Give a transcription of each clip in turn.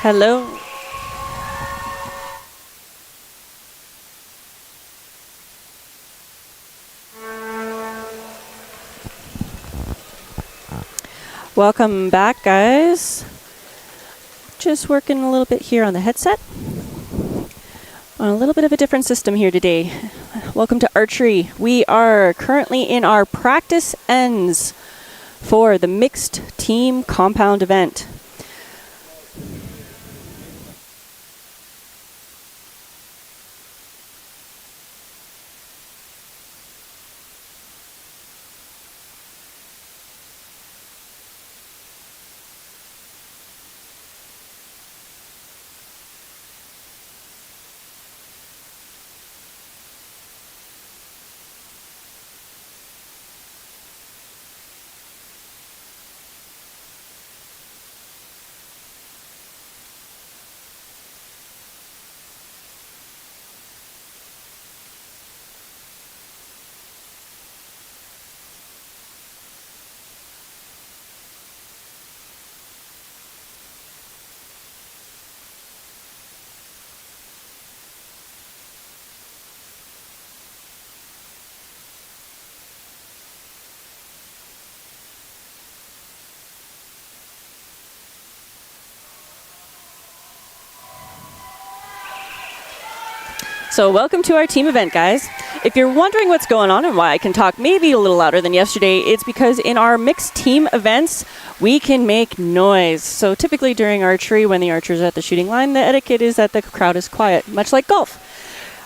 Hello. Welcome back, guys. Just working a little bit here on the headset. On a little bit of a different system here today. Welcome to Archery. We are currently in our practice ends for the mixed team compound event. So welcome to our team event, guys. If you're wondering what's going on and why I can talk maybe a little louder than yesterday, it's because in our mixed team events, we can make noise. So typically during archery, when the archers are at the shooting line, the etiquette is that the crowd is quiet, much like golf.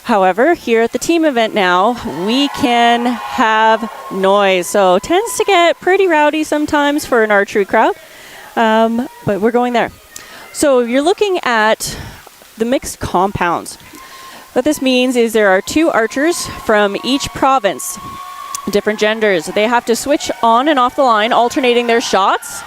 However, here at the team event now, we can have noise. So it tends to get pretty rowdy sometimes for an archery crowd, but we're going there. So you're looking at the mixed compounds. What this means is there are two archers from each province, different genders. They have to switch on and off the line, alternating their shots.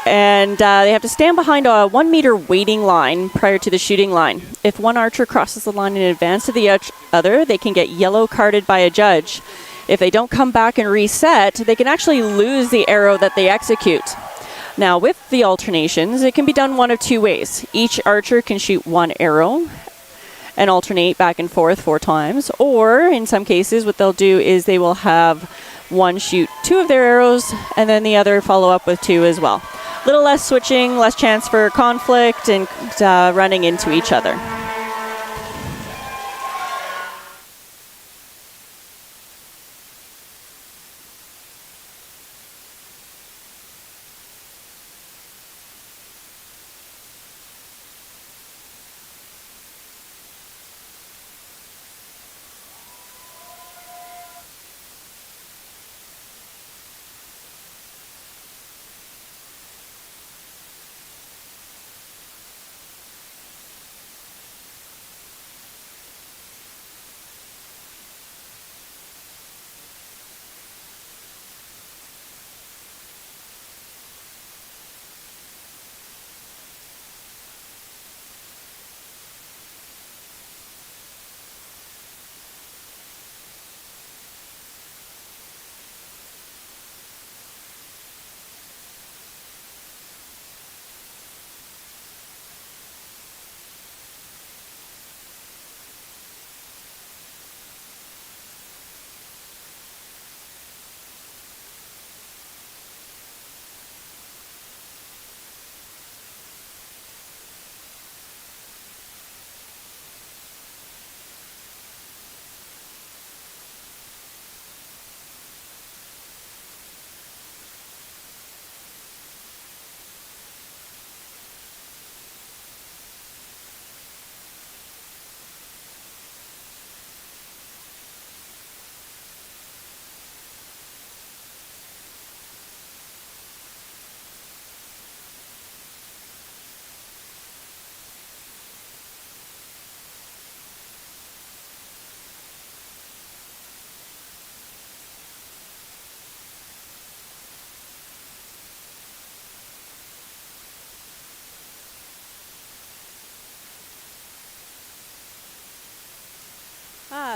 And they have to stand behind a 1 meter waiting line prior to the shooting line. If one archer crosses the line in advance of the other, they can get yellow carded by a judge. If they don't come back and reset, they can actually lose the arrow that they execute. Now, with the alternations, it can be done one of two ways. Each archer can shoot one arrow and alternate back and forth 4 times. Or in some cases, what they'll do is they will have one shoot 2 of their arrows and then the other follow up with 2 as well. A little less switching, less chance for conflict and running into each other.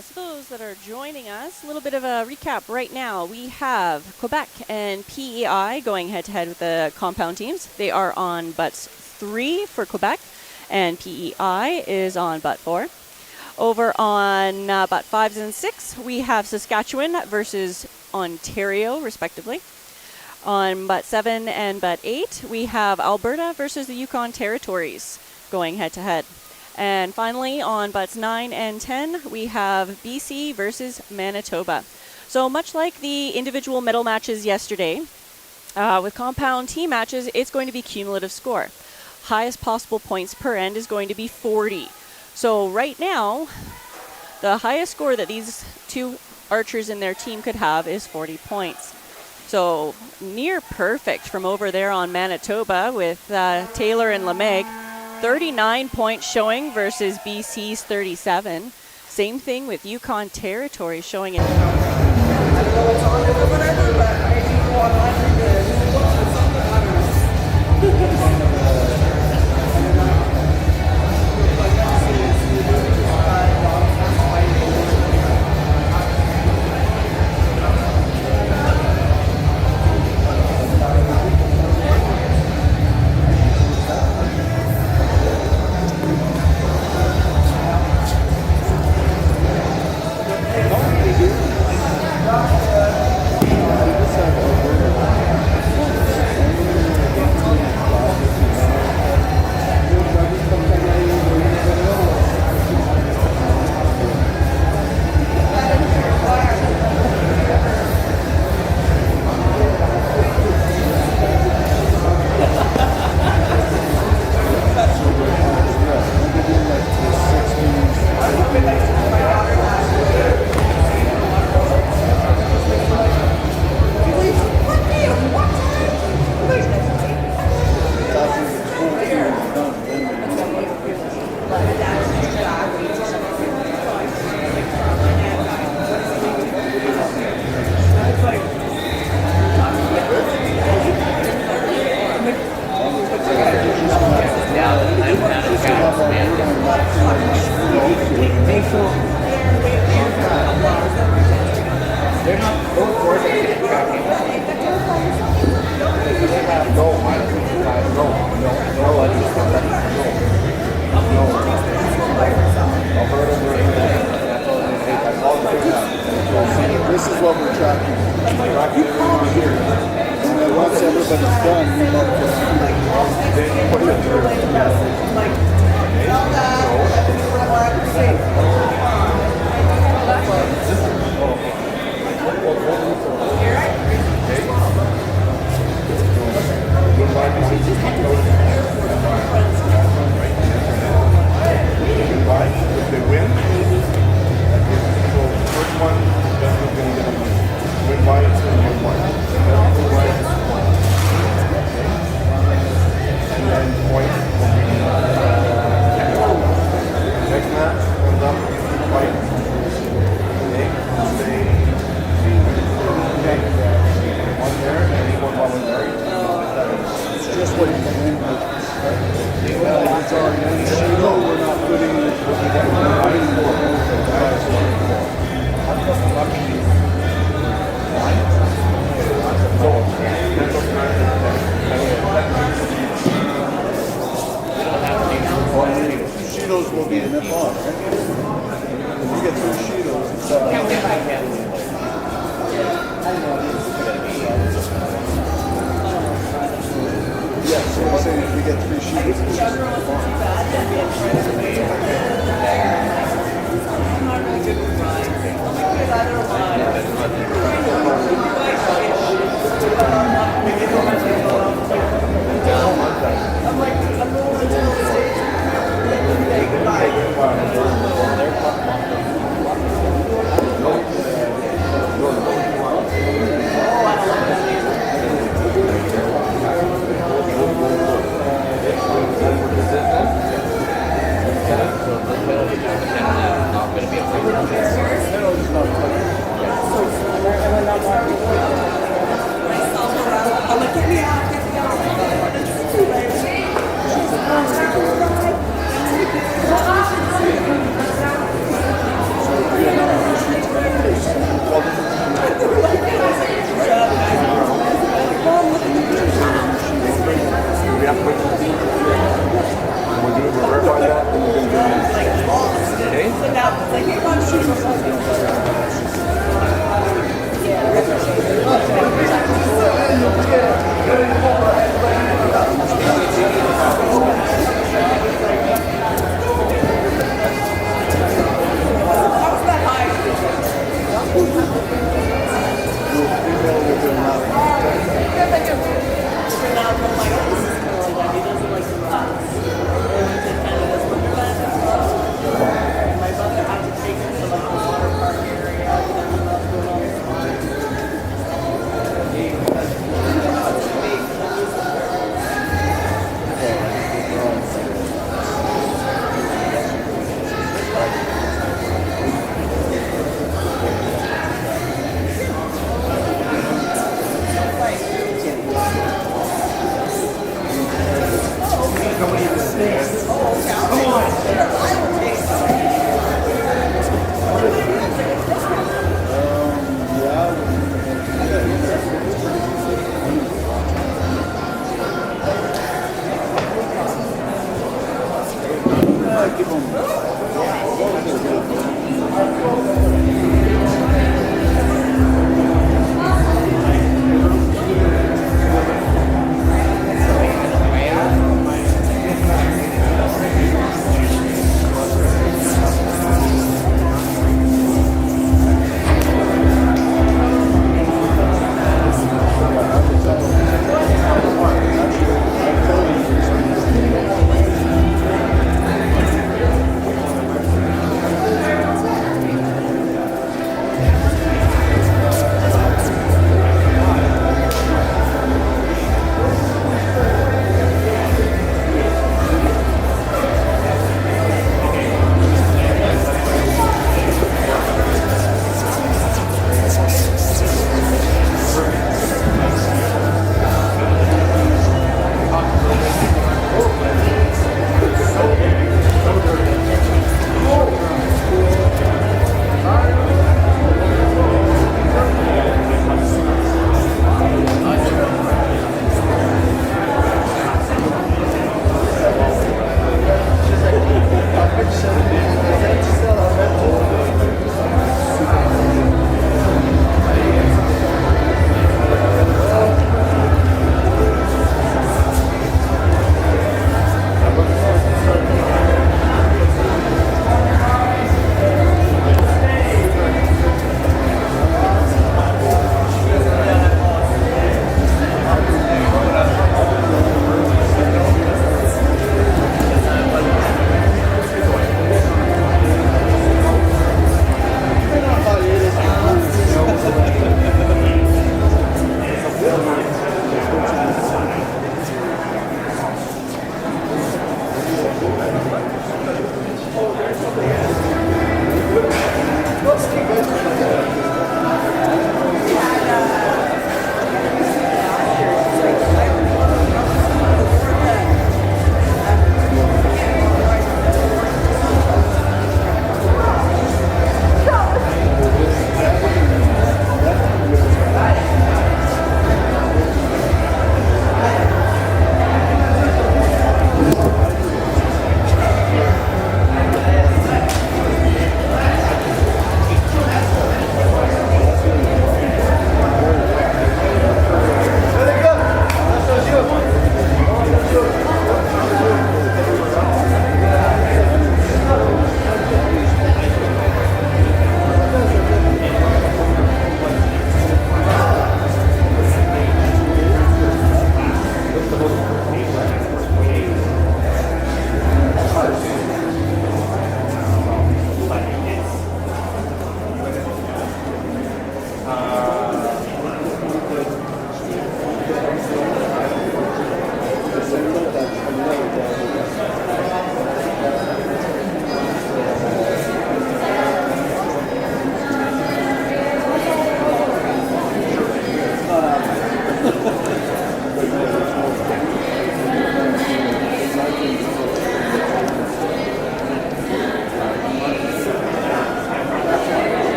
So those that are joining us, a little bit of a recap right now. We have Quebec and PEI going head-to-head with the compound teams. They are on butts 3 for Quebec, and PEI is on butt 4. Over on butt 5s and 6, we have Saskatchewan versus Ontario, respectively. On butt 7 and butt 8, we have Alberta versus the Yukon Territories going head-to-head. And finally, on butts 9 and 10, we have BC versus Manitoba. So much like the individual medal matches yesterday, with compound team matches, it's going to be cumulative score. Highest possible points per end is going to be 40. So right now, the highest score that these two archers in their team could have is 40 points. So near perfect from over there on Manitoba with Taylor and LeMeg. 39 points showing versus BC's 37. Same thing with Yukon Territory showing it. I don't know what's on it or whatever, but I need to go online and read something, I don't know. This is what we're tracking. And then once everybody's done, we might just put it through. If they win, so first one, that's what's going to get a win by, it's going to win by. And then point will be next match comes up, fight. Okay, one there, and one voluntary. It's just what you can win with. It's already in the shootout, we're not putting it. Shields will be the nip off, right? If you get 3 shields, it's yeah, so I'm saying if we get 3 shields, it's just We have to Well, my oldest is kind of like that. He doesn't like to relax. And we did Canada's Wonderland and stuff. And my mother had to take him to like the water park area. He doesn't love going on the slides.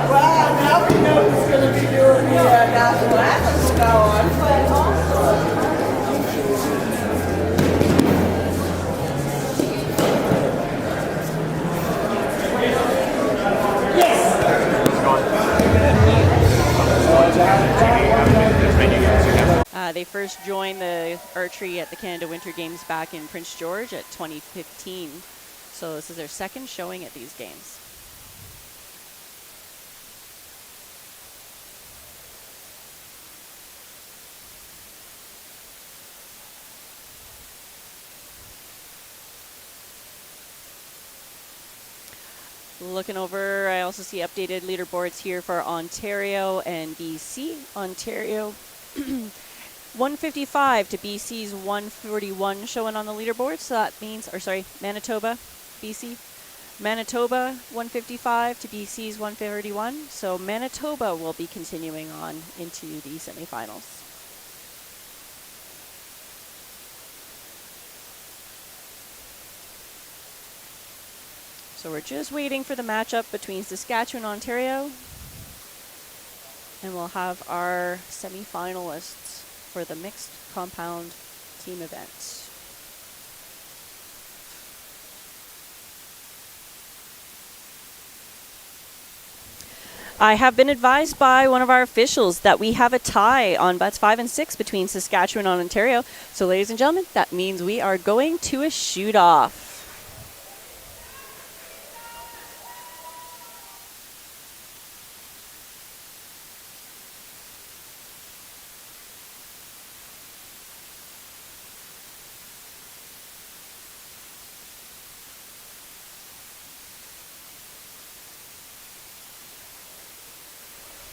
Wow, now we know who's going to be doing the national anthem from now on. They first joined the archery at the Canada Winter Games back in Prince George at 2015. So this is their second showing at these games. Looking over, I also see updated leaderboards here for Ontario and BC. Ontario 155 to BC's 141 showing on the leaderboard. So that means, or sorry, Manitoba, BC. Manitoba 155 to BC's 131. So Manitoba will be continuing on into the semifinals. So we're just waiting for the matchup between Saskatchewan and Ontario. And we'll have our semi-finalists for the mixed compound team event. I have been advised by one of our officials that we have a tie on butts 5 and 6 between Saskatchewan and Ontario. So ladies and gentlemen, that means we are going to a shoot-off.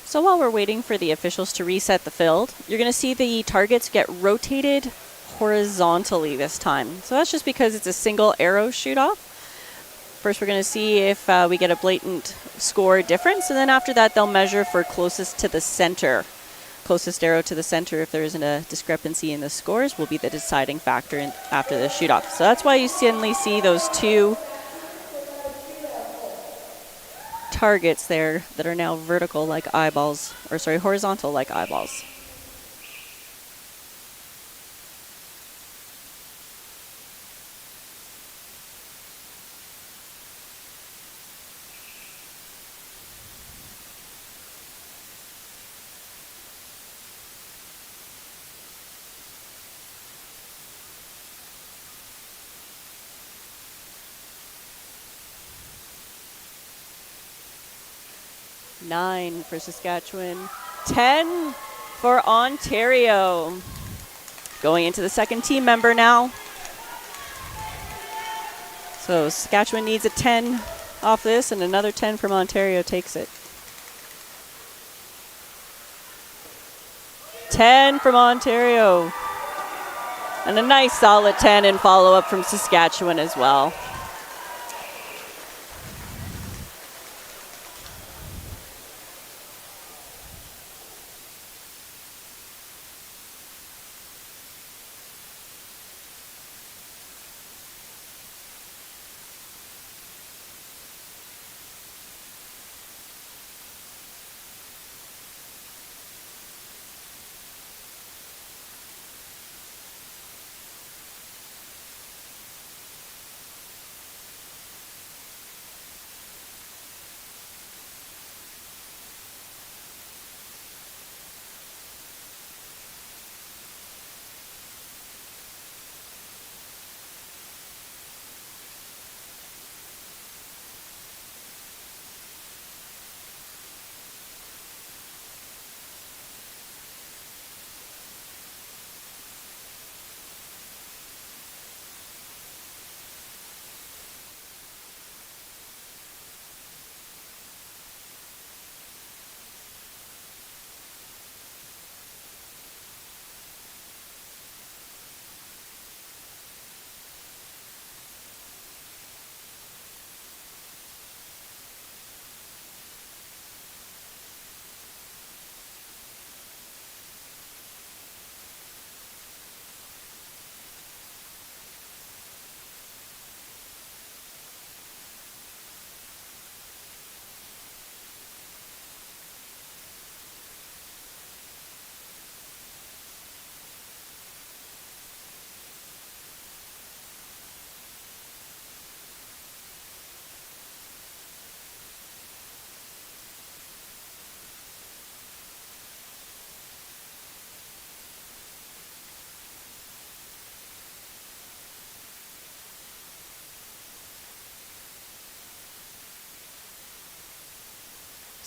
So while we're waiting for the officials to reset the field, you're going to see the targets get rotated horizontally this time. So that's just because it's a single arrow shoot-off. First we're going to see if we get a blatant score difference, and then after that they'll measure for closest to the center. Closest arrow to the center, if there isn't a discrepancy in the scores, will be the deciding factor after the shoot-off. So that's why you suddenly see those two targets there that are now vertical like eyeballs, or sorry, horizontal like eyeballs. Nine for Saskatchewan, 10 for Ontario. Going into the second team member now. So Saskatchewan needs a 10 off this, and another 10 from Ontario takes it. 10 from Ontario. And a nice solid 10 in follow-up from Saskatchewan as well.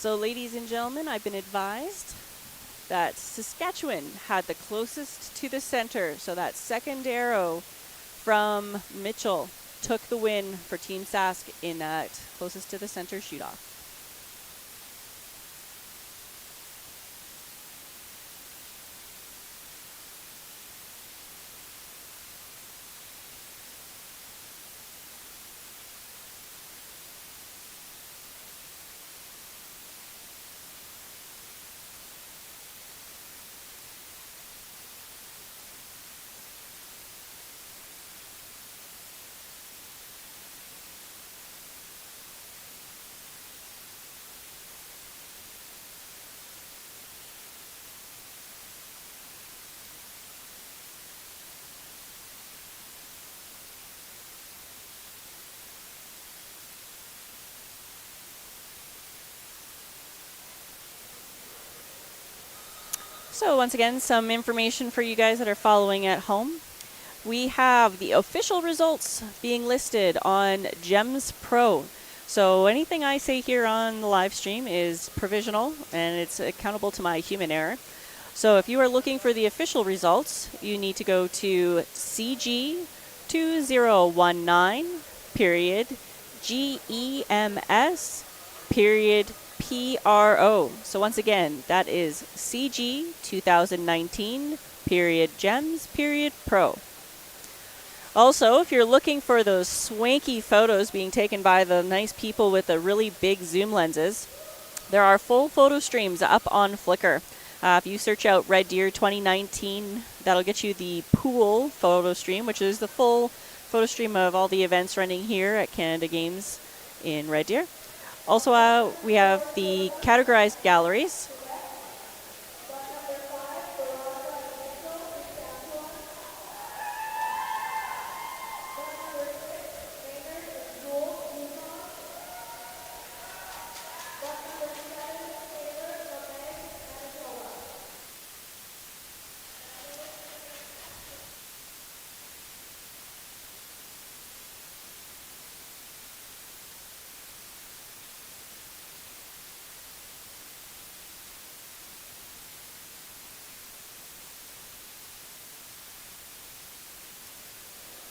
So, ladies and gentlemen, I've been advised that Saskatchewan had the closest to the center. So that second arrow from Mitchell took the win for Team Sask in that closest to the center shoot-off. So once again, some information for you guys that are following at home. We have the official results being listed on GEMS Pro. So anything I say here on the live stream is provisional and it's accountable to my human error. So if you are looking for the official results, you need to go to CG2019 period GEMS period PRO. So once again, that is CG 2019 period GEMS period Pro. Also, if you're looking for those swanky photos being taken by the nice people with the really big zoom lenses, there are full photo streams up on Flickr. If you search out Red Deer 2019, that'll get you the pool photo stream, which is the full photo stream of all the events running here at Canada Games in Red Deer. Also, we have the categorized galleries.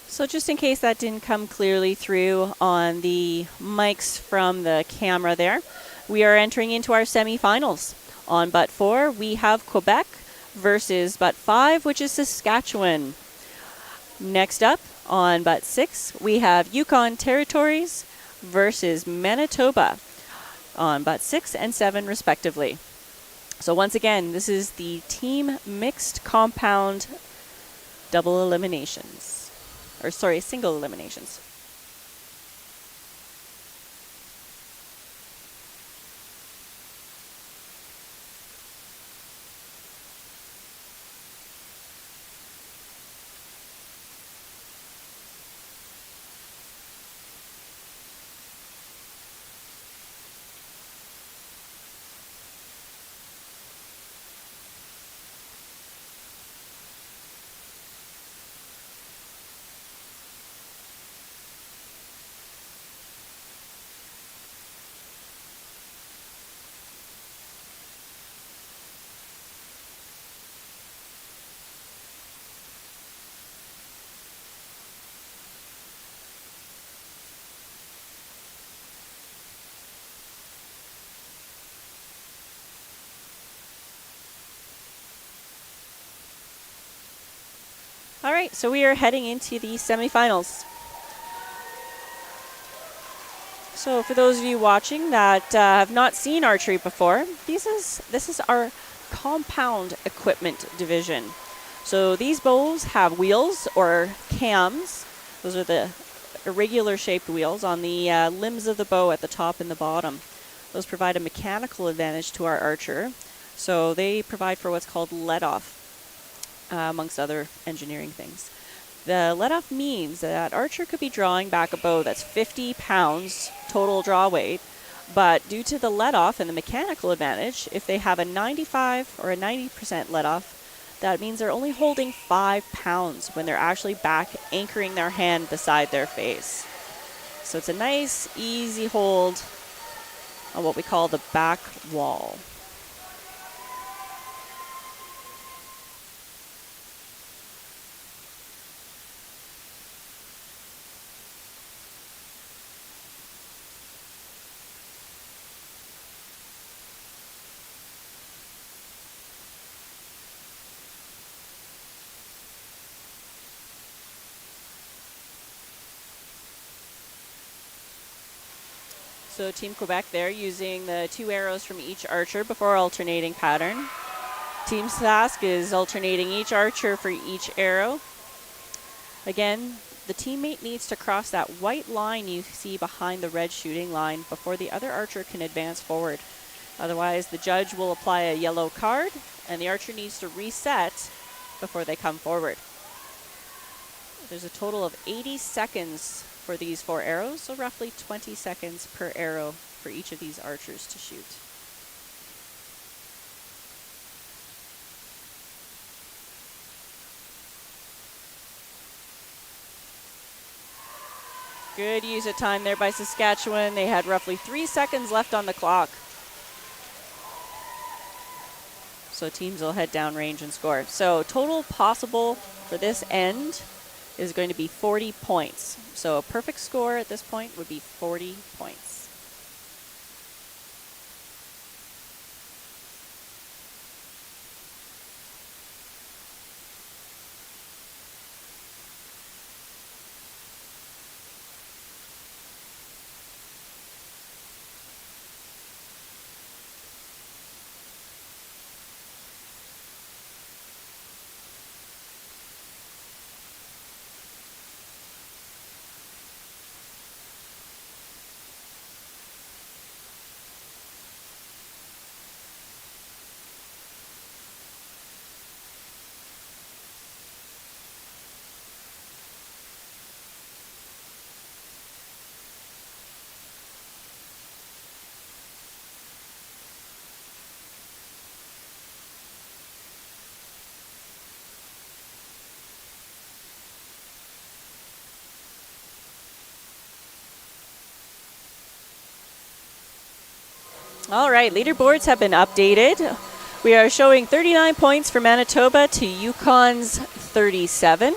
So just in case that didn't come clearly through on the mics from the camera there, we are entering into our semifinals. On butt 4, we have Quebec versus butt 5, which is Saskatchewan. Next up, on butt 6, we have Yukon Territories versus Manitoba on butt 6 and 7, respectively. So once again, this is the team mixed compound double eliminations. Or sorry, single eliminations. All right, so we are heading into the semifinals. So for those of you watching that have not seen archery before, this is our compound equipment division. So these bows have wheels or cams. Those are the irregular shaped wheels on the limbs of the bow at the top and the bottom. Those provide a mechanical advantage to our archer. So they provide for what's called let-off. Amongst other engineering things. The let-off means that archer could be drawing back a bow that's 50 pounds total draw weight, but due to the let-off and the mechanical advantage, if they have a 95 or a 90% let-off, that means they're only holding 5 pounds when they're actually back anchoring their hand beside their face. So it's a nice, easy hold on what we call the back wall. So Team Quebec there using the 2 arrows from each archer before alternating pattern. Team Sask is alternating each archer for each arrow. Again, the teammate needs to cross that white line you see behind the red shooting line before the other archer can advance forward. Otherwise, the judge will apply a yellow card, and the archer needs to reset before they come forward. There's a total of 80 seconds for these 4 arrows, so roughly 20 seconds per arrow for each of these archers to shoot. Good use of time there by Saskatchewan. They had roughly 3 seconds left on the clock. So teams will head downrange and score. So total possible for this end is going to be 40 points. So a perfect score at this point would be 40 points. All right, leaderboards have been updated. We are showing 39 points for Manitoba to Yukon's 37.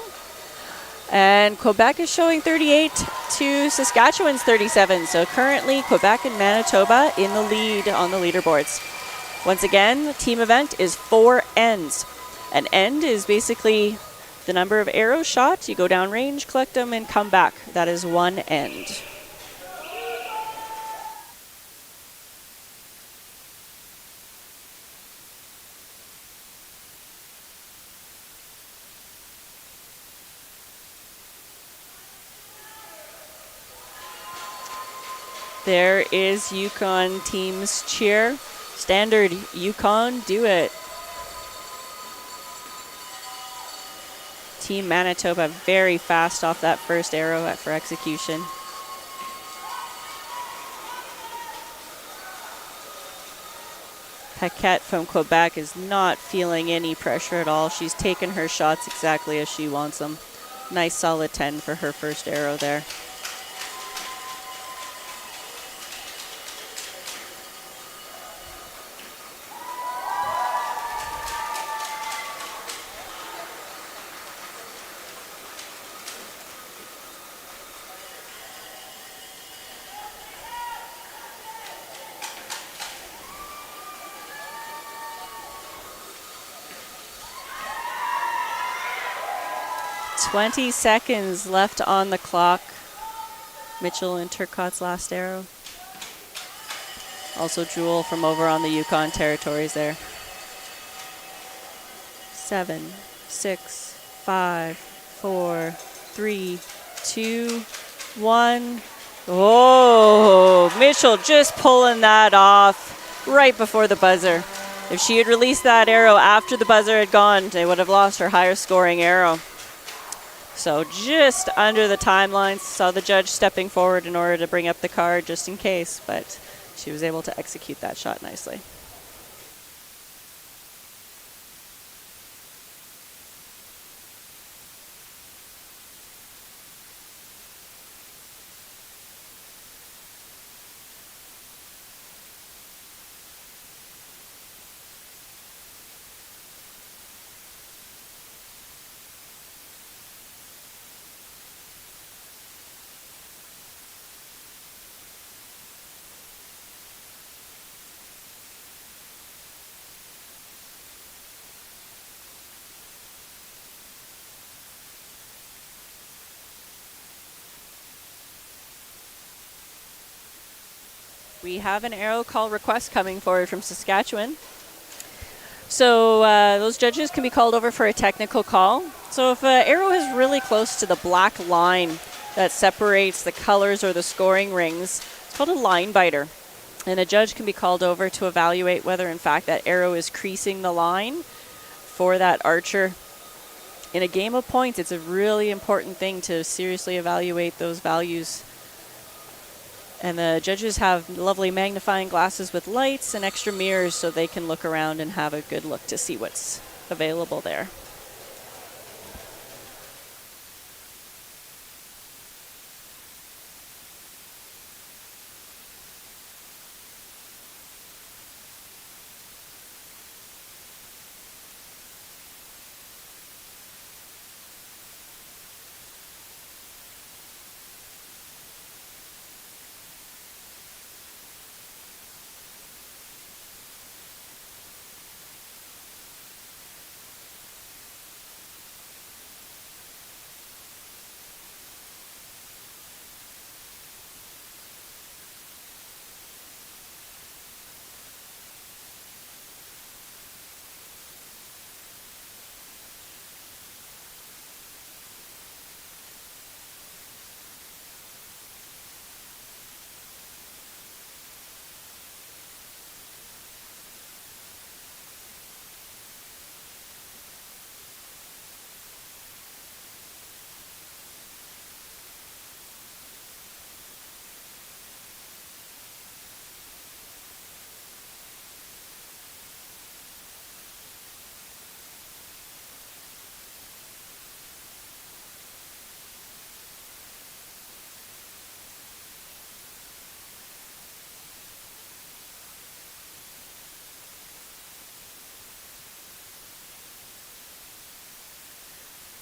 And Quebec is showing 38 to Saskatchewan's 37. So currently, Quebec and Manitoba in the lead on the leaderboards. Once again, the team event is 4 ends. An end is basically the number of arrows shot. You go down range, collect them, and come back. That is 1 end. There is Yukon team's cheer. Standard Yukon, do it. Team Manitoba very fast off that first arrow for execution. Paquette from Quebec is not feeling any pressure at all. She's taken her shots exactly as she wants them. Nice solid 10 for her first arrow there. "20 seconds left on the clock." Mitchell and Turcotte's last arrow. Also Jewel from over on the Yukon territories there. 7, 6, 5, 4, 3, 2, 1. Oh, Mitchell just pulling that off right before the buzzer. If she had released that arrow after the buzzer had gone, they would have lost her higher scoring arrow. So just under the timelines, saw the judge stepping forward in order to bring up the card just in case, but she was able to execute that shot nicely. We have an arrow call request coming forward from Saskatchewan. So those judges can be called over for a technical call. So if an arrow is really close to the black line that separates the colors or the scoring rings, it's called a line biter. And a judge can be called over to evaluate whether in fact that arrow is creasing the line for that archer. In a game of points, it's a really important thing to seriously evaluate those values. And the judges have lovely magnifying glasses with lights and extra mirrors so they can look around and have a good look to see what's available there.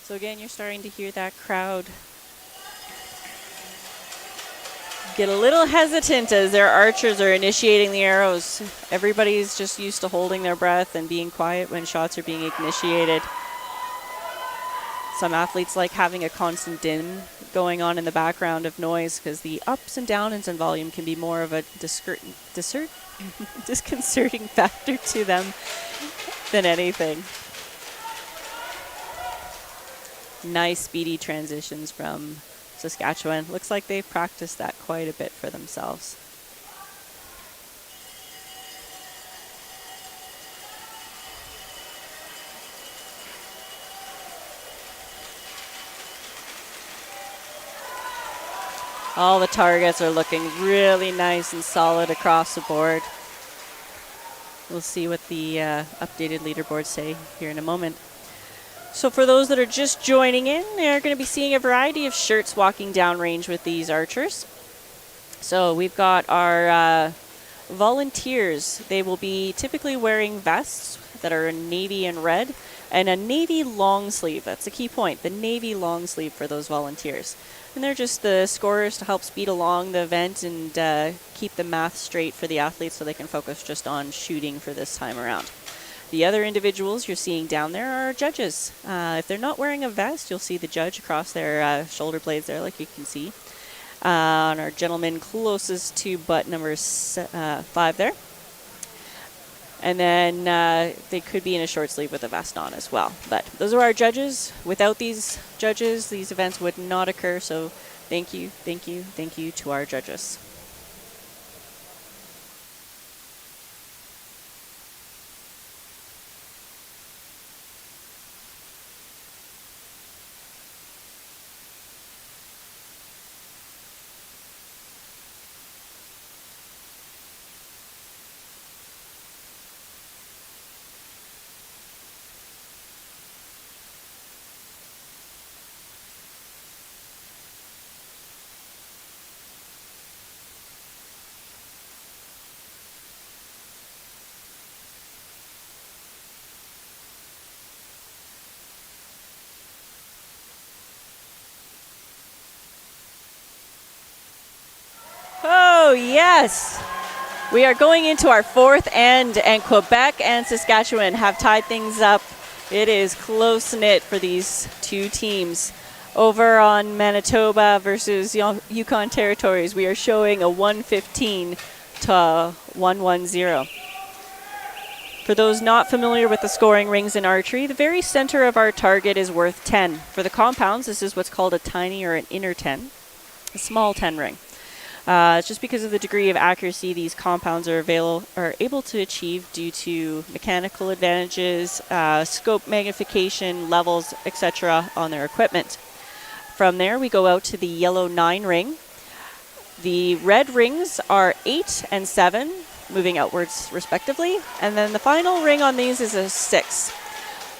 So again, you're starting to hear that crowd get a little hesitant as their archers are initiating the arrows. Everybody's just used to holding their breath and being quiet when shots are being initiated. Some athletes like having a constant din going on in the background of noise because the ups and downs in volume can be more of a disconcerting factor to them than anything. Nice speedy transitions from Saskatchewan. Looks like they've practiced that quite a bit for themselves. All the targets are looking really nice and solid across the board. We'll see what the updated leaderboards say here in a moment. So for those that are just joining in, they're going to be seeing a variety of shirts walking downrange with these archers. So we've got our volunteers. They will be typically wearing vests that are navy and red and a navy long sleeve. That's a key point, the navy long sleeve for those volunteers. And they're just the scorers to help speed along the event and keep the math straight for the athletes so they can focus just on shooting for this time around. The other individuals you're seeing down there are judges. If they're not wearing a vest, you'll see the judge across their shoulder blades there, like you can see. On our gentleman closest to butt number 5 there. And then they could be in a short sleeve with a vest on as well. But those are our judges. Without these judges, these events would not occur. So thank you, thank you, thank you to our judges. Oh, yes. We are going into our fourth end, and Quebec and Saskatchewan have tied things up. It is close-knit for these two teams. Over on Manitoba versus Yukon Territories, we are showing a 115 to 110. For those not familiar with the scoring rings in archery, the very center of our target is worth 10. For the compounds, this is what's called a tiny or an inner 10, a small 10 ring. It's just because of the degree of accuracy these compounds are able to achieve due to mechanical advantages, scope magnification, levels, etc. on their equipment. From there, we go out to the yellow 9 ring. The red rings are 8 and 7, moving outwards respectively. And then the final ring on these is a 6.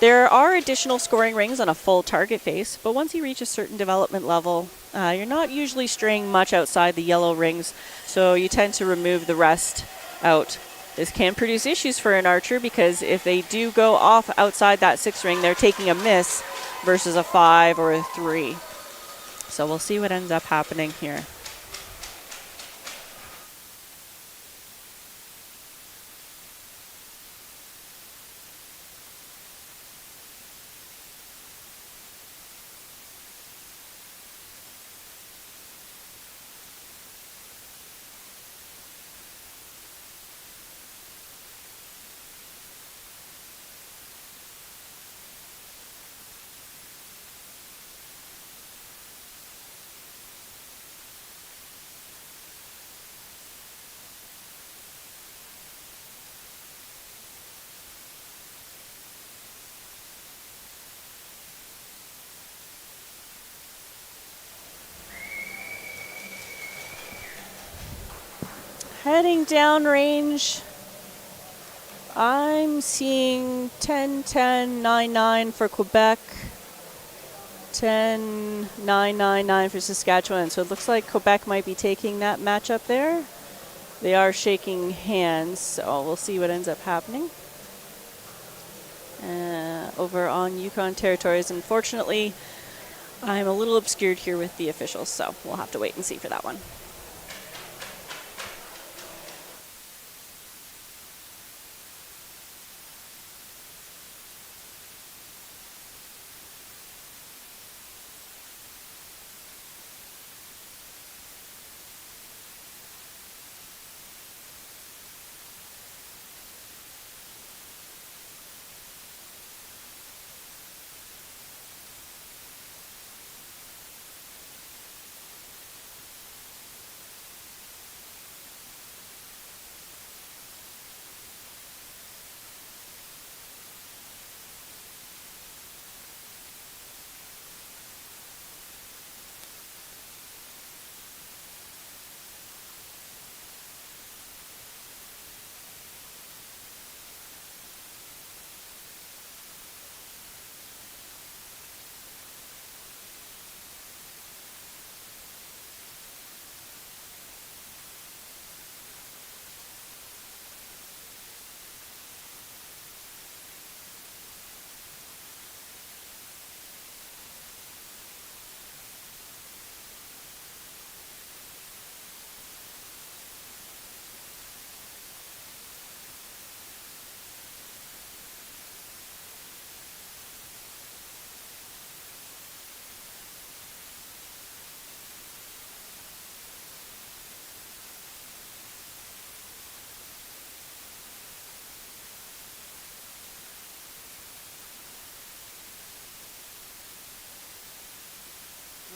There are additional scoring rings on a full target face, but once you reach a certain development level, you're not usually straying much outside the yellow rings, so you tend to remove the rest out. This can produce issues for an archer because if they do go off outside that 6 ring, they're taking a miss versus a 5 or a 3. So we'll see what ends up happening here. Heading downrange, I'm seeing 10-10, 9-9 for Quebec, 10-9, 9-9 for Saskatchewan. So it looks like Quebec might be taking that matchup there. They are shaking hands, so we'll see what ends up happening. Over on Yukon territories, unfortunately, I'm a little obscured here with the officials, so we'll have to wait and see for that one.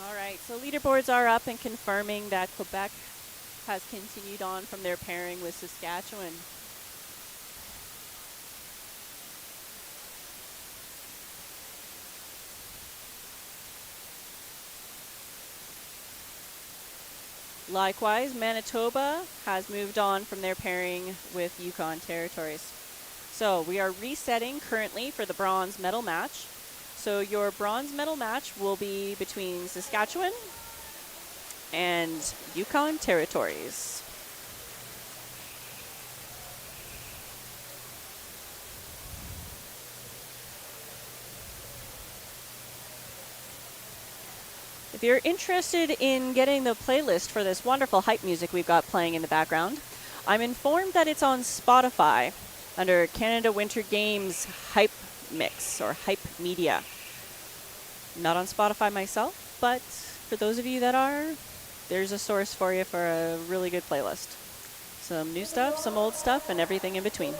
All right, so leaderboards are up and confirming that Quebec has continued on from their pairing with Saskatchewan. Likewise, Manitoba has moved on from their pairing with Yukon territories. So we are resetting currently for the bronze medal match. So your bronze medal match will be between Saskatchewan and Yukon territories. If you're interested in getting the playlist for this wonderful hype music we've got playing in the background, I'm informed that it's on Spotify under Canada Winter Games Hype Mix or Hype Media. Not on Spotify myself, but for those of you that are, there's a source for you for a really good playlist. some new stuff, some old stuff, and everything in between.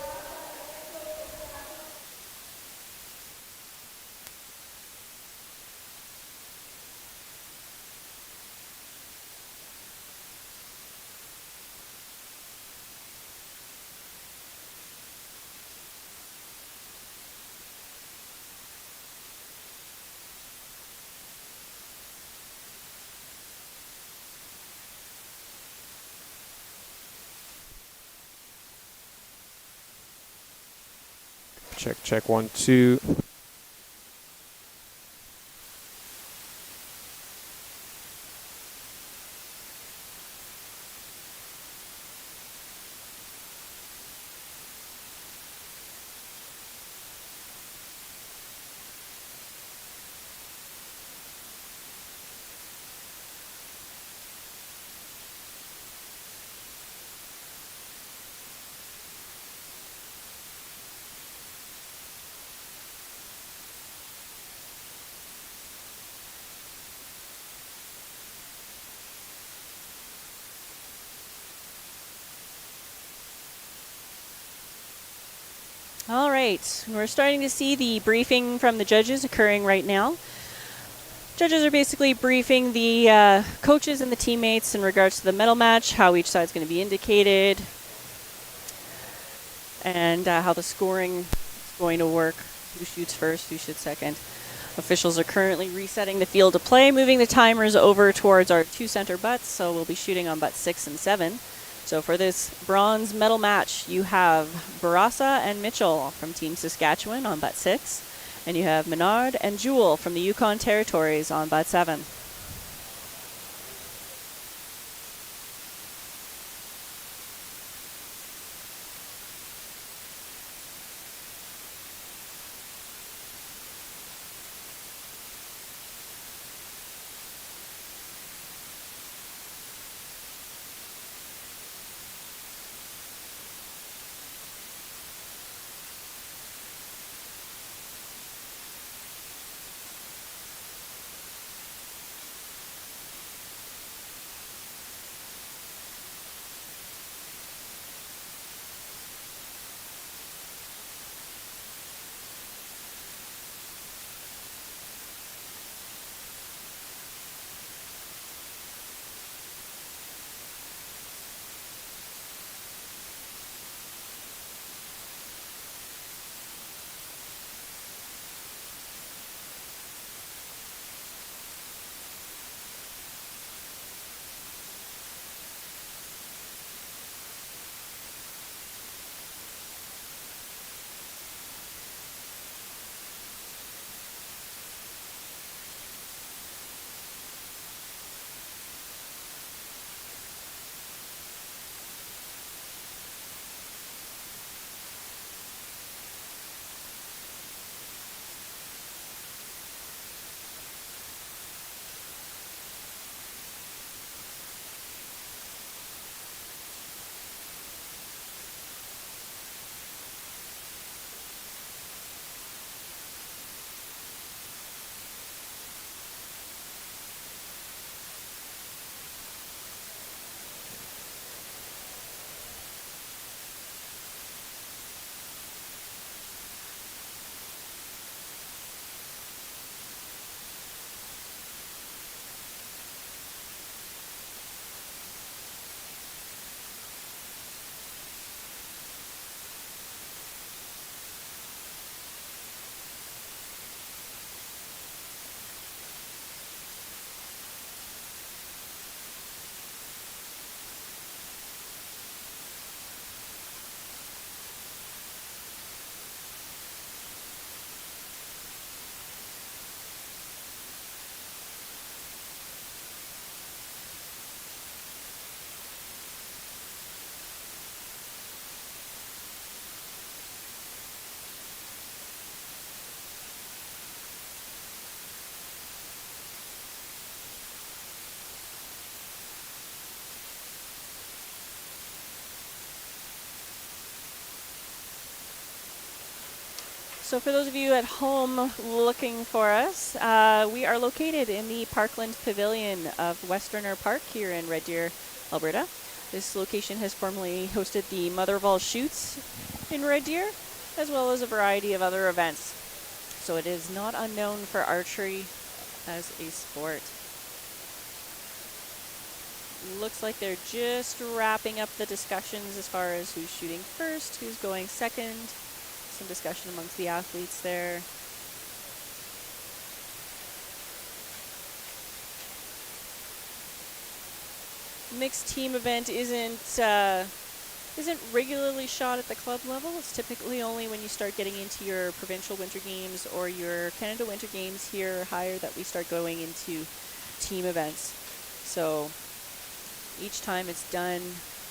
Check, check, 1, 2. All right, we're starting to see the briefing from the judges occurring right now. Judges are basically briefing the coaches and the teammates in regards to the medal match, how each side's going to be indicated, and how the scoring is going to work, who shoots first, who shoots second. Officials are currently resetting the field of play, moving the timers over towards our 2 center butts, so we'll be shooting on butts 6 and 7. So for this bronze medal match, you have Barassa and Mitchell from Team Saskatchewan on butt 6, and you have Menard and Jewel from the Yukon Territories on butt 7. So for those of you at home looking for us, we are located in the Parkland Pavilion of Westerner Park here in Red Deer, Alberta. This location has formerly hosted the Mother of All Shoots in Red Deer, as well as a variety of other events. So it is not unknown for archery as a sport. Looks like they're just wrapping up the discussions as far as who's shooting first, who's going second. Some discussion amongst the athletes there. Mixed team event isn't regularly shot at the club level. It's typically only when you start getting into your provincial winter games or your Canada winter games here or higher that we start going into team events. So each time it's done,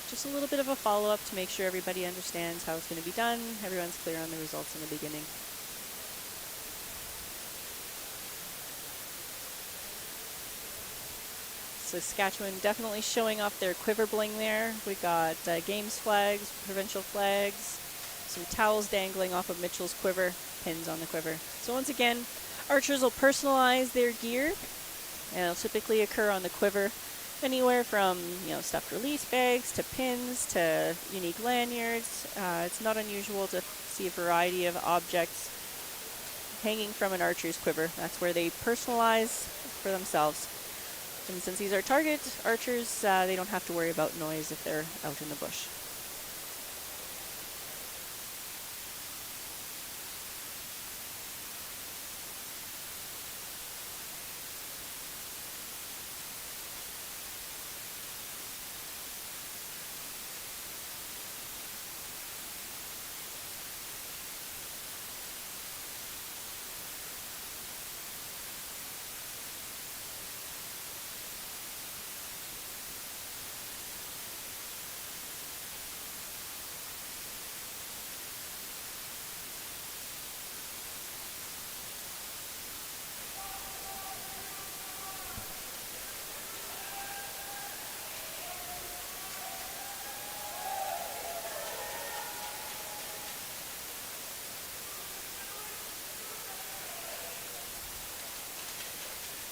just a little bit of a follow-up to make sure everybody understands how it's going to be done. Everyone's clear on the results in the beginning. Saskatchewan definitely showing off their quiver bling there. We got games flags, provincial flags, some towels dangling off of Mitchell's quiver, pins on the quiver. So once again, archers will personalize their gear, and it'll typically occur on the quiver anywhere from stuffed release bags to pins to unique lanyards. It's not unusual to see a variety of objects hanging from an archer's quiver. That's where they personalize for themselves. And since these are target archers, they don't have to worry about noise if they're out in the bush.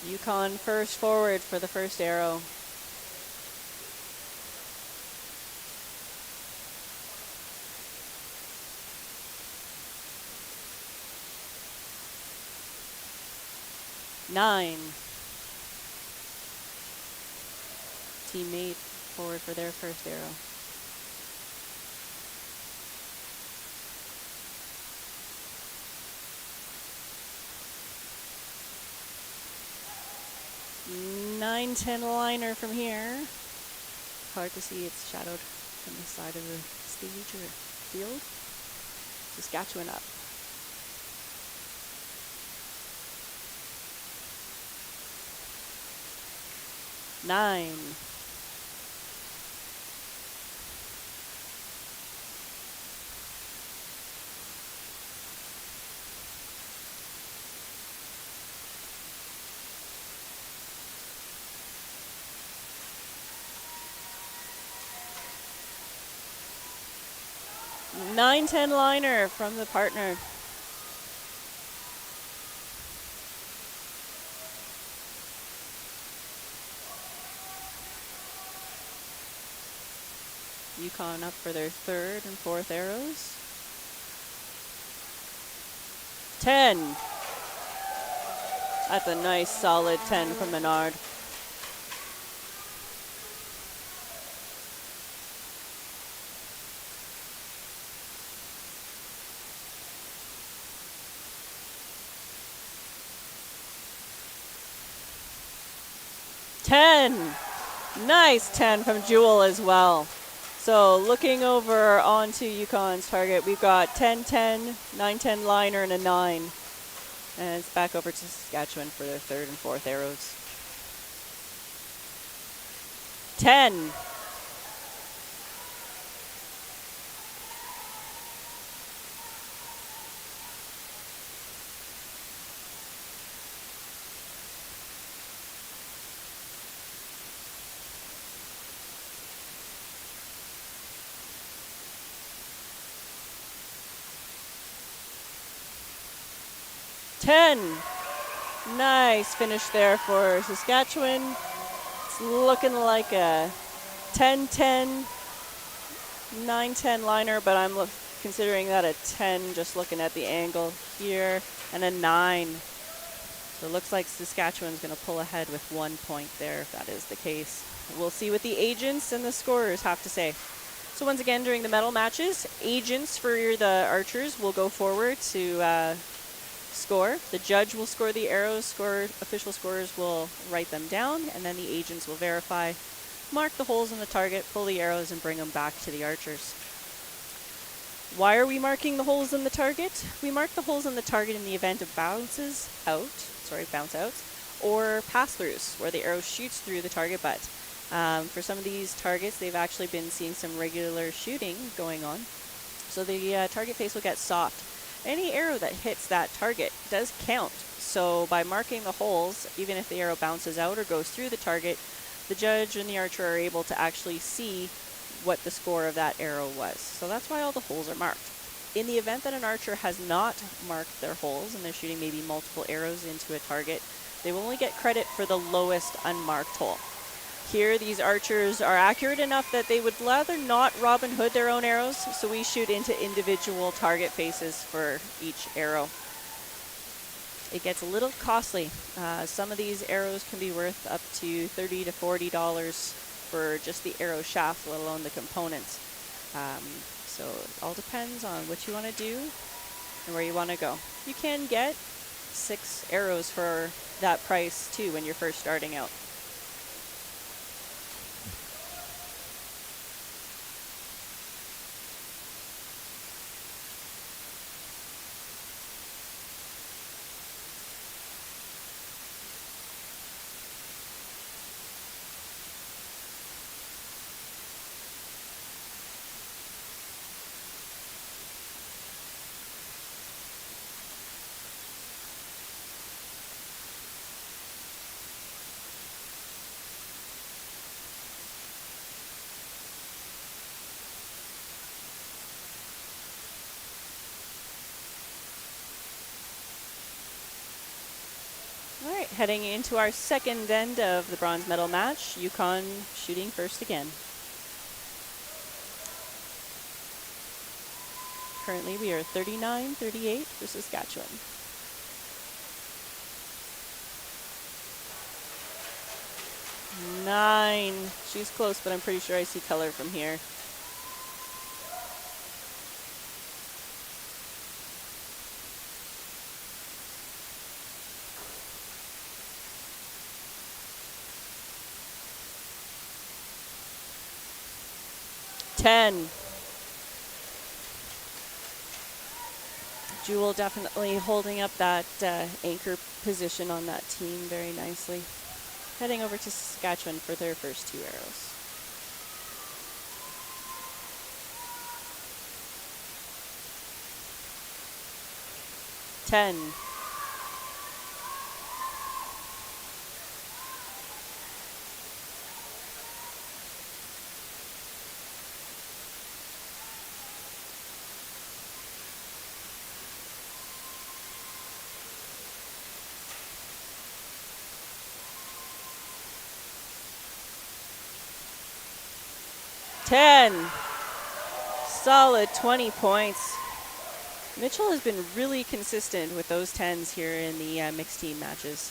Yukon first forward for the first arrow. Nine. Teammate forward for their first arrow. 9-10 liner from here. Hard to see, it's shadowed from the side of the stage or field. Saskatchewan up. Nine. Nine 10 liner from the partner. Yukon up for their third and fourth arrows. 10. That's a nice solid 10 from Menard. Nice 10 from Jewel as well. So looking over onto Yukon's target, we've got 10-10, 9-10 liner, and a 9. And it's back over to Saskatchewan for their third and fourth arrows. 10. Nice finish there for Saskatchewan. It's looking like a 10-10, 9-10 liner, but I'm considering that a 10 just looking at the angle here, and a 9. So it looks like Saskatchewan's going to pull ahead with 1 point there if that is the case. We'll see what the agents and the scorers have to say. So once again, during the medal matches, agents for the archers will go forward to score. The judge will score the arrows, official scorers will write them down, and then the agents will verify, mark the holes in the target, pull the arrows, and bring them back to the archers. Why are we marking the holes in the target? We mark the holes in the target in the event of bounce outs, or pass-throughs, where the arrow shoots through the target butt. For some of these targets, they've actually been seeing some regular shooting going on. So the target face will get soft. Any arrow that hits that target does count. So by marking the holes, even if the arrow bounces out or goes through the target, the judge and the archer are able to actually see what the score of that arrow was. So that's why all the holes are marked. In the event that an archer has not marked their holes and they're shooting maybe multiple arrows into a target, they will only get credit for the lowest unmarked hole. Here, these archers are accurate enough that they would rather not Robin Hood their own arrows, so we shoot into individual target faces for each arrow. It gets a little costly. Some of these arrows can be worth up to $30 to $40 for just the arrow shaft, let alone the components. So it all depends on what you want to do and where you want to go. You can get 6 arrows for that price too when you're first starting out. All right, heading into our second end of the bronze medal match, Yukon shooting first again. Currently we are 39-38 for Saskatchewan. Nine. She's close, but I'm pretty sure I see color from here. Ten. Jewel definitely holding up that anchor position on that team very nicely. Heading over to Saskatchewan for their first 2 arrows. Ten. Solid 20 points. Mitchell has been really consistent with those 10s here in the mixed team matches.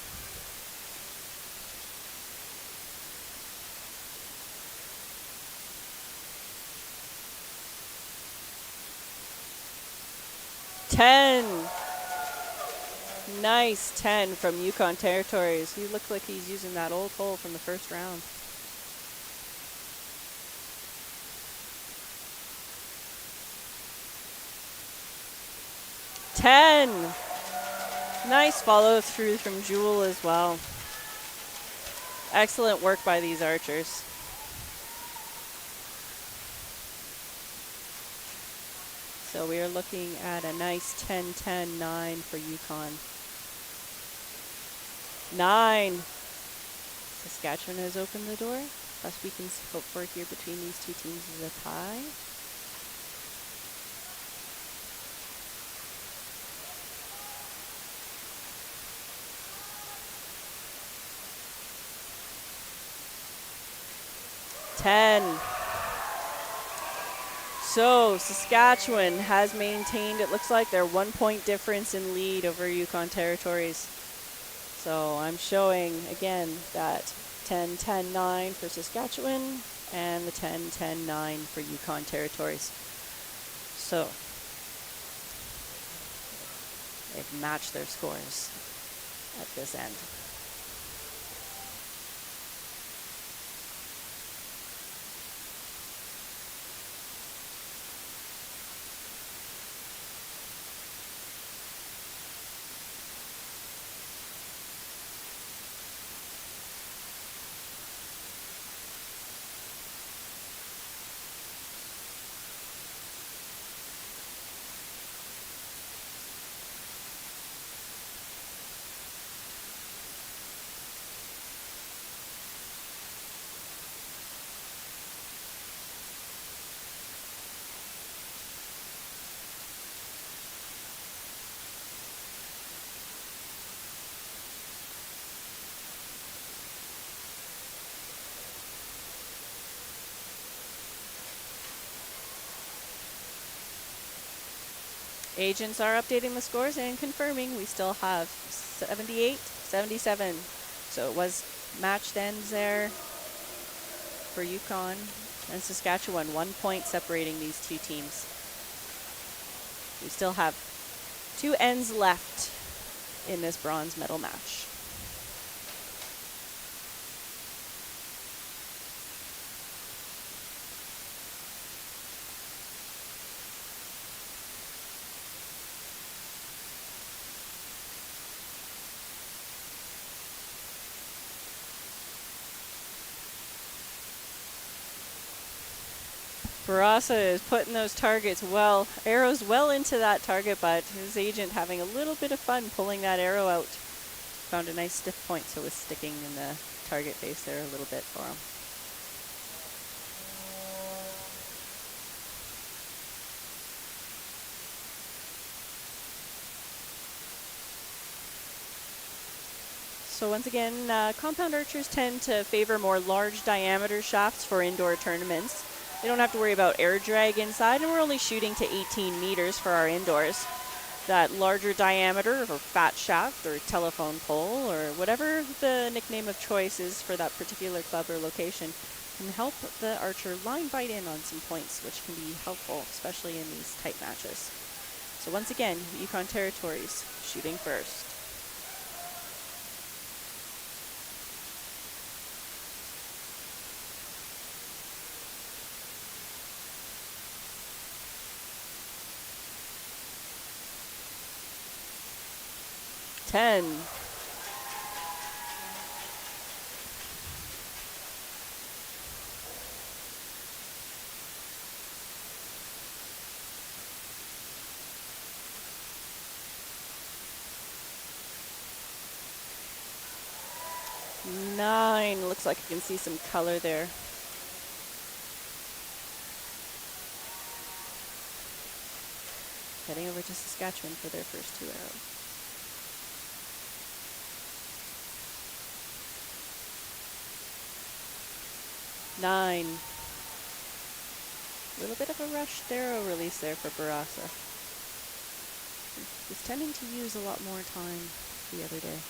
Nice 10 from Yukon Territories. He looks like he's using that old hole from the first round. Nice follow through from Jewel as well. Excellent work by these archers. So we are looking at a nice 10-10-9 for Yukon. 9. Saskatchewan has opened the door. Best we can hope for here between these two teams is a tie. 10. So Saskatchewan has maintained, it looks like, their 1 point difference in lead over Yukon Territories. So I'm showing again that 10-10-9 for Saskatchewan and the 10-10-9 for Yukon Territories. So they've matched their scores at this end. Agents are updating the scores and confirming we still have 78-77. So it was matched ends there for Yukon and Saskatchewan, 1 point separating these two teams. We still have 2 ends left in this bronze medal match. Barasa is putting those targets arrows well into that target, but his agent having a little bit of fun pulling that arrow out. Found a nice stiff point, so it was sticking in the target face there a little bit for him. So once again, compound archers tend to favor more large diameter shafts for indoor tournaments. They don't have to worry about air drag inside, and we're only shooting to 18 meters for our indoors. That larger diameter, or fat shaft, or telephone pole, or whatever the nickname of choice is for that particular club or location, can help the archer line bite in on some points, which can be helpful, especially in these tight matches. So once again, Yukon Territories shooting first. Ten. Nine. Looks like you can see some color there. Heading over to Saskatchewan for their first 2 arrows. Nine. A little bit of a rushed arrow release there for Barasa. He was tending to use a lot more time the other day.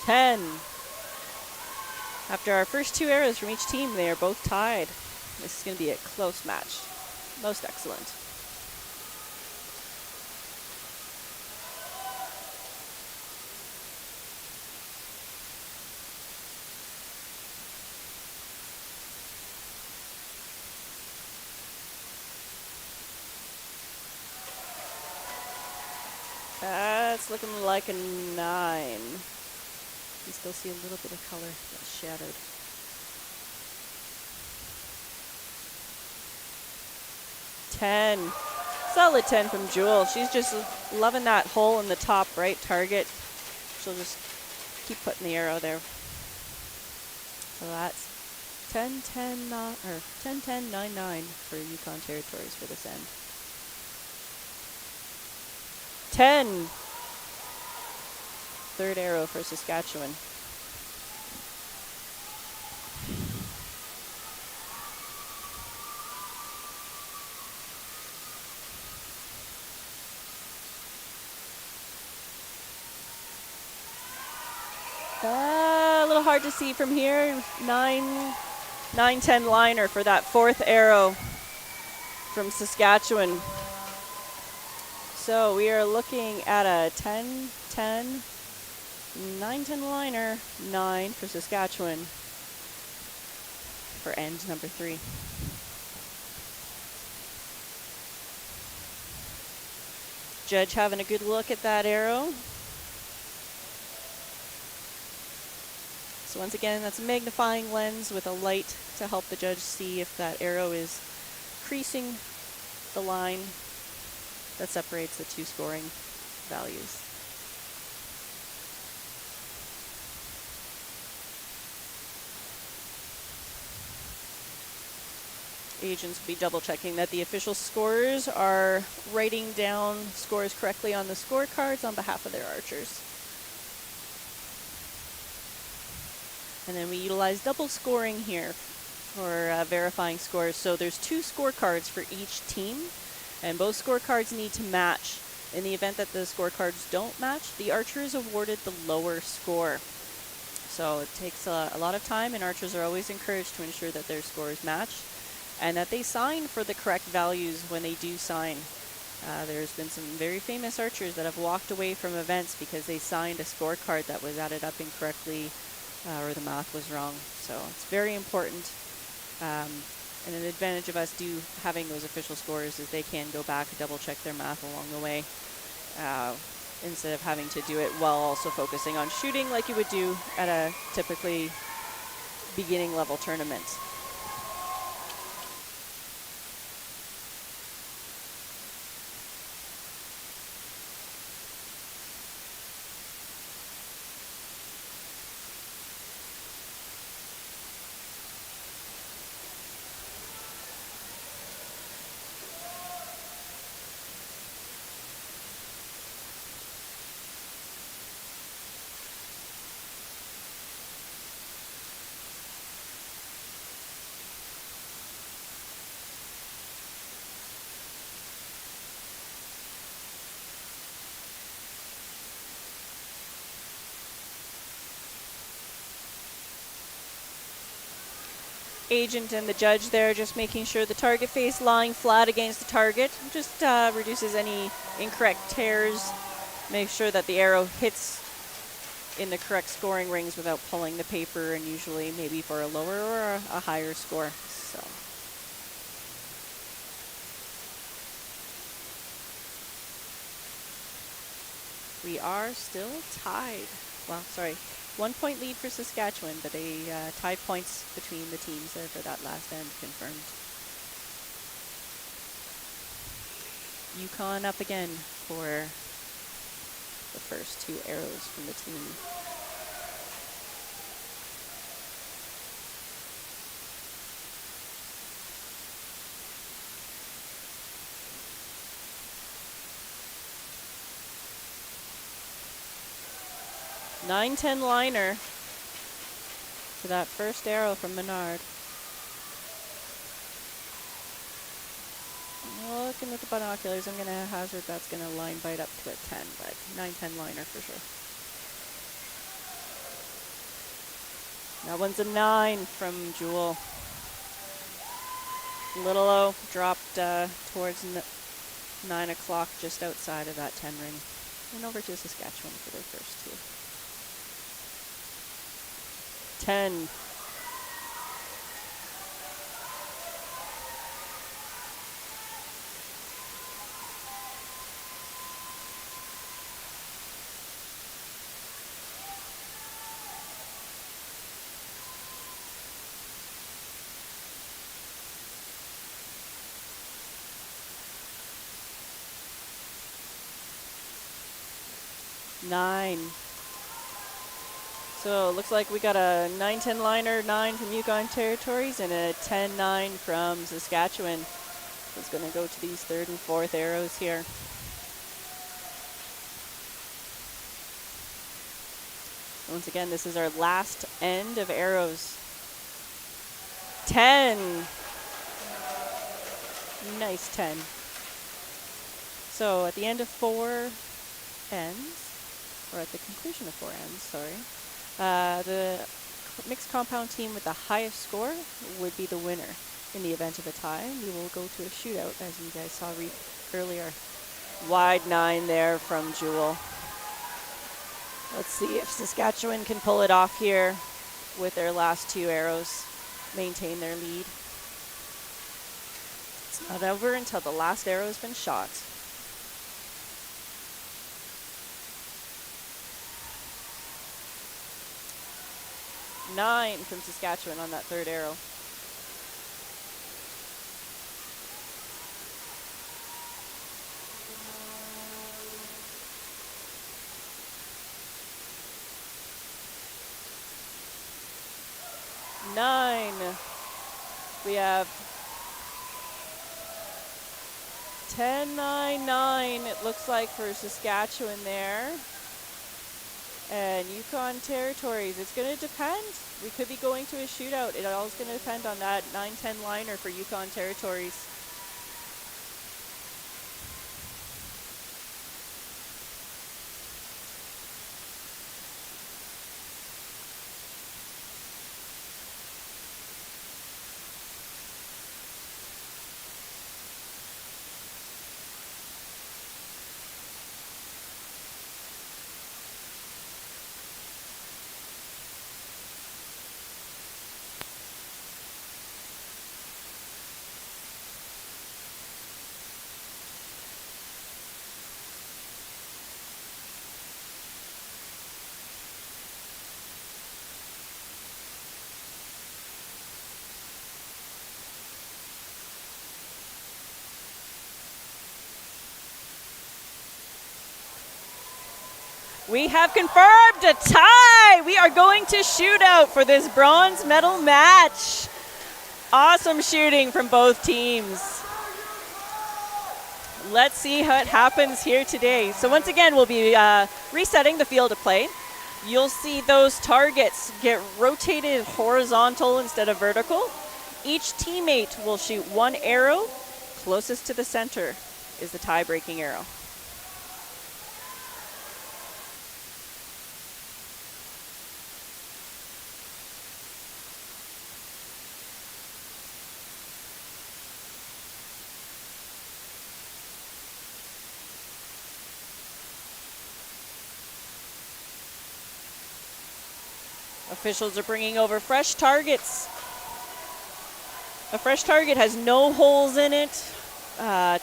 Ten. After our first 2 arrows from each team, they are both tied. This is going to be a close match. Most excellent. That's looking like a 9. You still see a little bit of color that's shadowed. 10. Solid 10 from Jewel. She's just loving that hole in the top right target. She'll just keep putting the arrow there. So that's 10-10, or 10-10-9-9 for Yukon Territories for this end. 10. Third arrow for Saskatchewan. A little hard to see from here. 9-10 liner for that fourth arrow from Saskatchewan. So we are looking at a 10-10, 9-10 liner, 9 for Saskatchewan for end number 3. Judge having a good look at that arrow. So once again, that's a magnifying lens with a light to help the judge see if that arrow is creasing the line that separates the two scoring values. Agents will be double checking that the official scorers are writing down scores correctly on the scorecards on behalf of their archers. And then we utilize double scoring here for verifying scores. So there's 2 scorecards for each team, and both scorecards need to match. In the event that the scorecards don't match, the archer is awarded the lower score. So it takes a lot of time, and archers are always encouraged to ensure that their scores match and that they sign for the correct values when they do sign. There's been some very famous archers that have walked away from events because they signed a scorecard that was added up incorrectly or the math was wrong. So it's very important. And an advantage of us having those official scores is they can go back and double check their math along the way instead of having to do it while also focusing on shooting like you would do at a typically beginning level tournament. Agent and the judge there just making sure the target face lying flat against the target just reduces any incorrect tears. Make sure that the arrow hits in the correct scoring rings without pulling the paper, and usually maybe for a lower or a higher score. So we are still tied. Well, sorry. 1 point lead for Saskatchewan, but a tie points between the teams there for that last end confirmed. Yukon up again for the first 2 arrows from the team. (9-10) liner to that first arrow from Menard. Looking with the binoculars, I'm going to hazard that's going to line bite up to a 10, but 9-10 liner for sure. That one's a 9 from Jewel. Little O dropped towards 9 o'clock, just outside of that 10 ring. And over to Saskatchewan for their first 2. 10. Nine. So it looks like we got a 9-10 liner 9 from Yukon Territories and a 10-9 from Saskatchewan. It's going to go to these third and fourth arrows here. Once again, this is our last end of arrows. 10. Nice 10. So at the end of 4 ends, or at the conclusion of 4 ends, sorry, the mixed compound team with the highest score would be the winner. In the event of a tie, we will go to a shootout, as you guys saw earlier. Wide 9 there from Jewel. Let's see if Saskatchewan can pull it off here with their last 2 arrows, maintain their lead. It's not over until the last arrow has been shot. Nine from Saskatchewan on that third arrow. Nine. We have 10-9-9, it looks like, for Saskatchewan there. And Yukon Territories, it's going to depend. We could be going to a shootout. It all is going to depend on that 9-10 liner for Yukon Territories. We have confirmed a tie. We are going to shootout for this bronze medal match. Awesome shooting from both teams. Let's see what happens here today. So once again, we'll be resetting the field of play. You'll see those targets get rotated horizontal instead of vertical. Each teammate will shoot 1 arrow. Closest to the center is the tie-breaking arrow. Officials are bringing over fresh targets. A fresh target has no holes in it.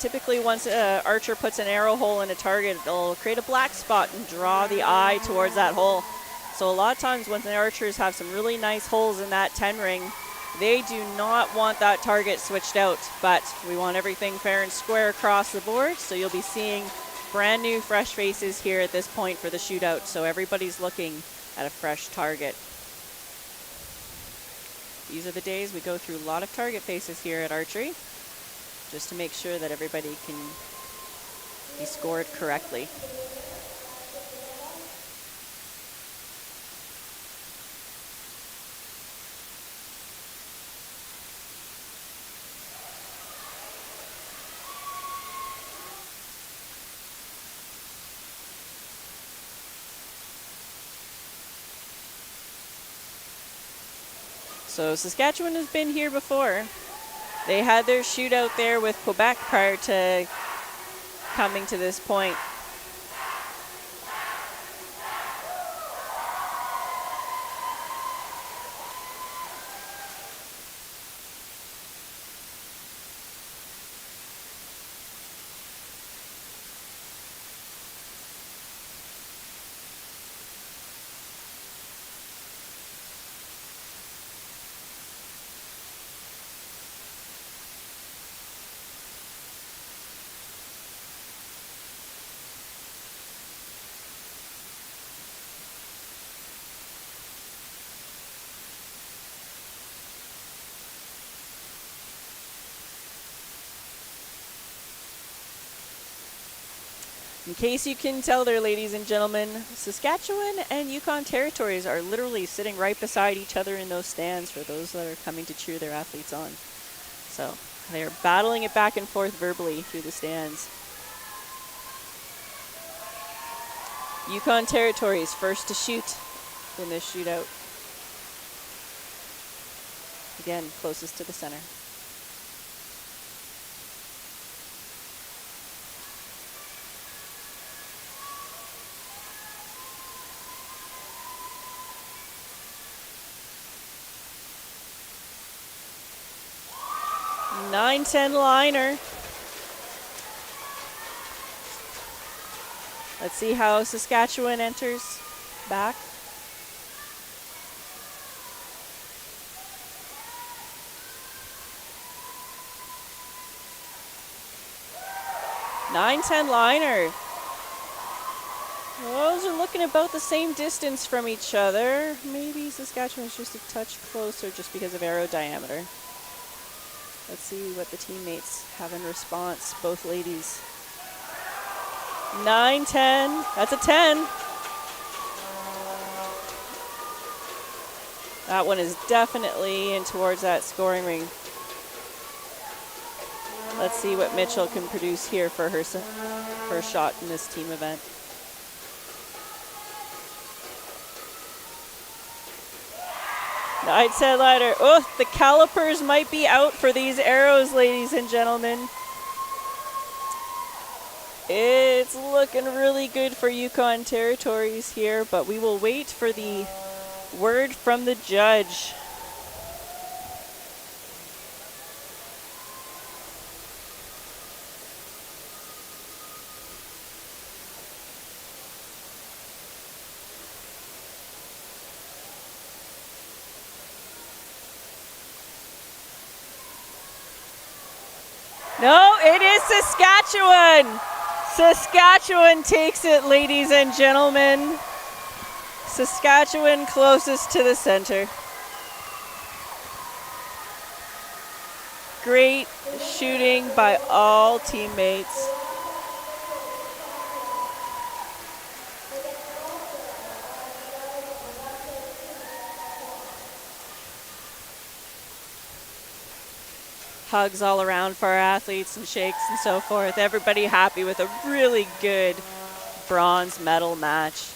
Typically, once an archer puts an arrow hole in a target, it'll create a black spot and draw the eye towards that hole. So a lot of times when the archers have some really nice holes in that 10 ring, they do not want that target switched out. But we want everything fair and square across the board. So you'll be seeing brand new fresh faces here at this point for the shootout. So everybody's looking at a fresh target. These are the days we go through a lot of target faces here at Archery, just to make sure that everybody can be scored correctly. So Saskatchewan has been here before. They had their shootout there with Quebec prior to coming to this point. In case you can tell there, ladies and gentlemen, Saskatchewan and Yukon Territories are literally sitting right beside each other in those stands for those that are coming to cheer their athletes on. So they are battling it back and forth verbally through the stands. Yukon Territories first to shoot in this shootout. Again, closest to the center. (9-10) liner. Let's see how Saskatchewan enters back. (9-10) liner. Those are looking about the same distance from each other. Maybe Saskatchewan's just a touch closer just because of arrow diameter. Let's see what the teammates have in response, both ladies. 9-10, that's a 10. That one is definitely in towards that scoring ring. Let's see what Mitchell can produce here for her first shot in this team event. I'd say lighter. Oh, the calipers might be out for these arrows, ladies and gentlemen. It's looking really good for Yukon Territories here, but we will wait for the word from the judge. No, it is Saskatchewan. Saskatchewan takes it, ladies and gentlemen. Saskatchewan closest to the center. Great shooting by all teammates. Hugs all around for our athletes and shakes and so forth. Everybody happy with a really good bronze medal match.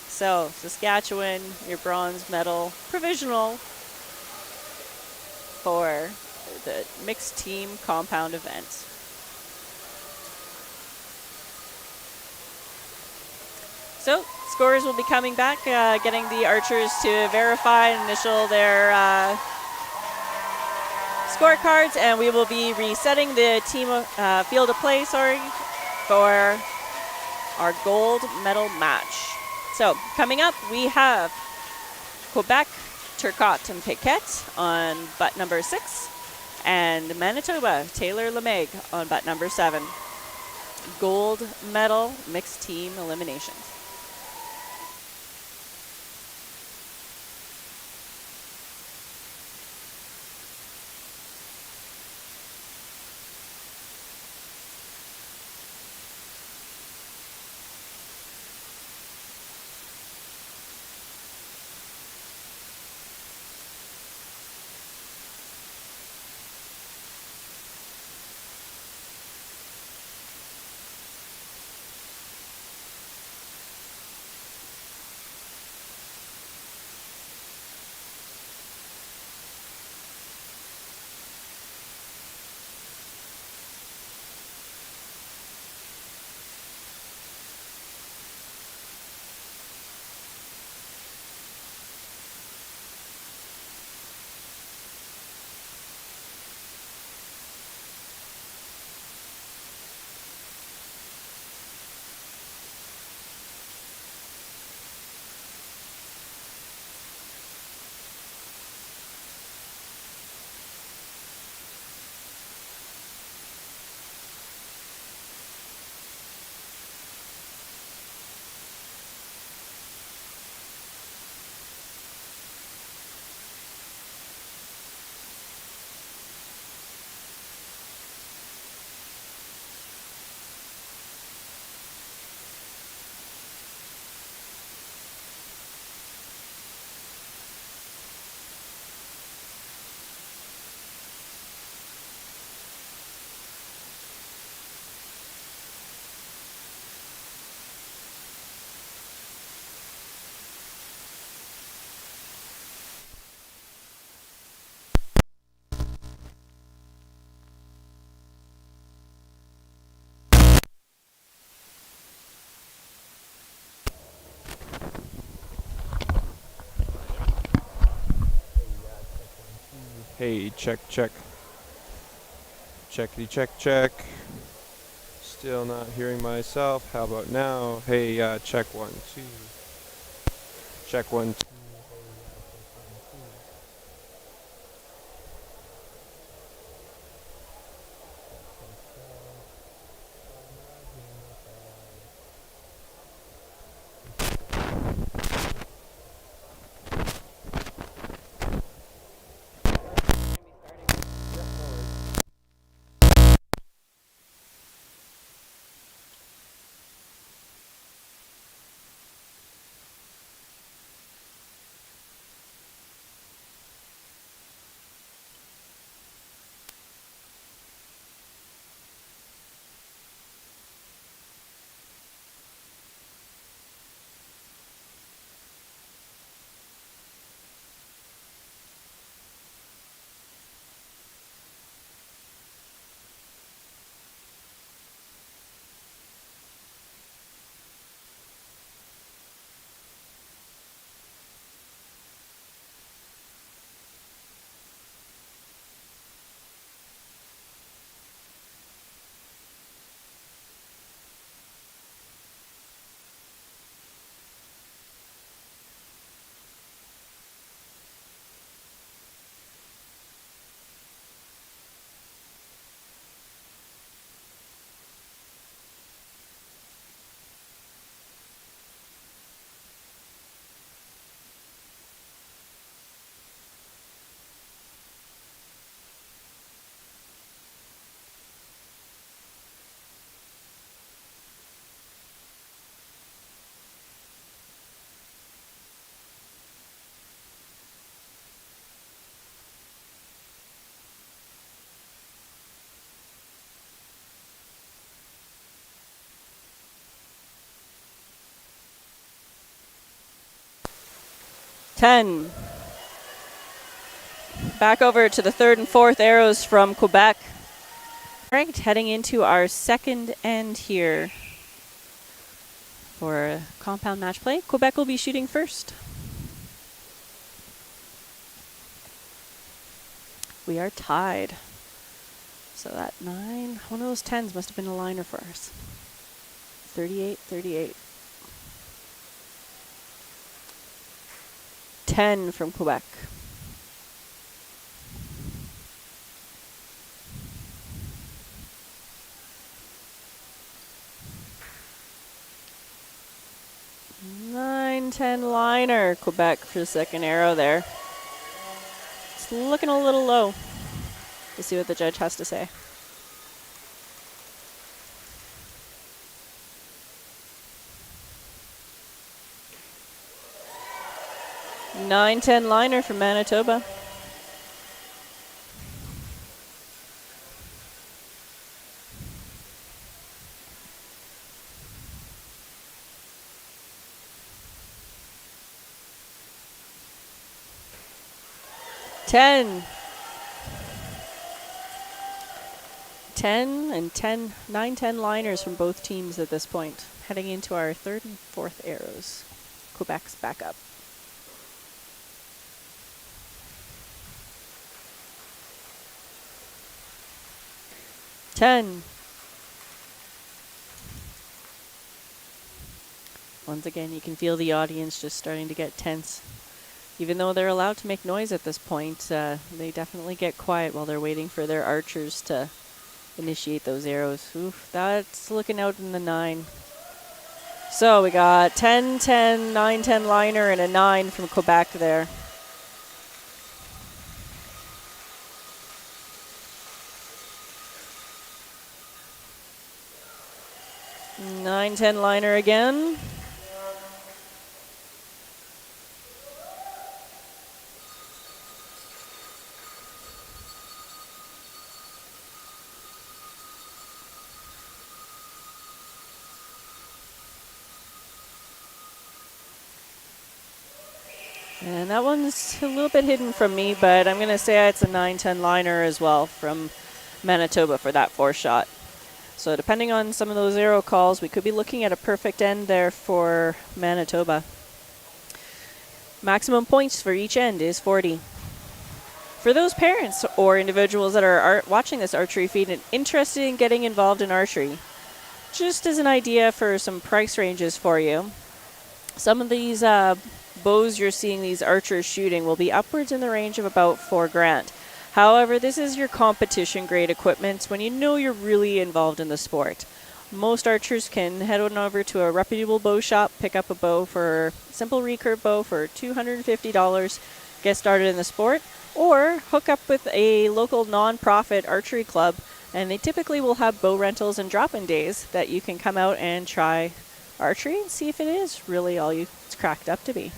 So, Saskatchewan, your bronze medal provisional for the mixed team compound event. So, scorers will be coming back, getting the archers to verify and initial their scorecards, and we will be resetting the team field of play, for our gold medal match. So coming up, we have Quebec, Turcotte, and Paquette on butt number 6, and Manitoba, Taylor LeMaig on butt number 7. Gold medal mixed team eliminations. Hey, check, check. Checkity, check, check. Still not hearing myself. How about now? Hey, check 1, 2. Check 1, 2. Ten. Back over to the third and fourth arrows from Quebec. Right, heading into our second end here for compound match play. Quebec will be shooting first. We are tied. So that 9, one of those 10s must have been a liner for us. 38-38. 10 from Quebec. Nine, 10 liner, Quebec for the second arrow there. It's looking a little low. We'll see what the judge has to say. Nine, 10 liner from Manitoba. Ten and 10, 9, 10 liners from both teams at this point. Heading into our third and fourth arrows. Quebec's back up. Ten. Once again, you can feel the audience just starting to get tense. Even though they're allowed to make noise at this point, they definitely get quiet while they're waiting for their archers to initiate those arrows. Oof, that's looking out in the 9. So we got 10, 10, 9, 10 liner and a 9 from Quebec there. Nine, 10 liner again. And that one's a little bit hidden from me, but I'm going to say it's a 9-10 liner as well from Manitoba for that 4 shot. So depending on some of those arrow calls, we could be looking at a perfect end there for Manitoba. Maximum points for each end is 40. For those parents or individuals that are watching this archery feed and interested in getting involved in archery, just as an idea for some price ranges for you, some of these bows you're seeing these archers shooting will be upwards in the range of about $4,000. However, this is your competition grade equipment when you know you're really involved in the sport. Most archers can head on over to a reputable bow shop, pick up a bow for simple recurve bow for $250, get started in the sport, or hook up with a local non-profit archery club, and they typically will have bow rentals and drop-in days that you can come out and try archery and see if it is really all it's cracked up to be.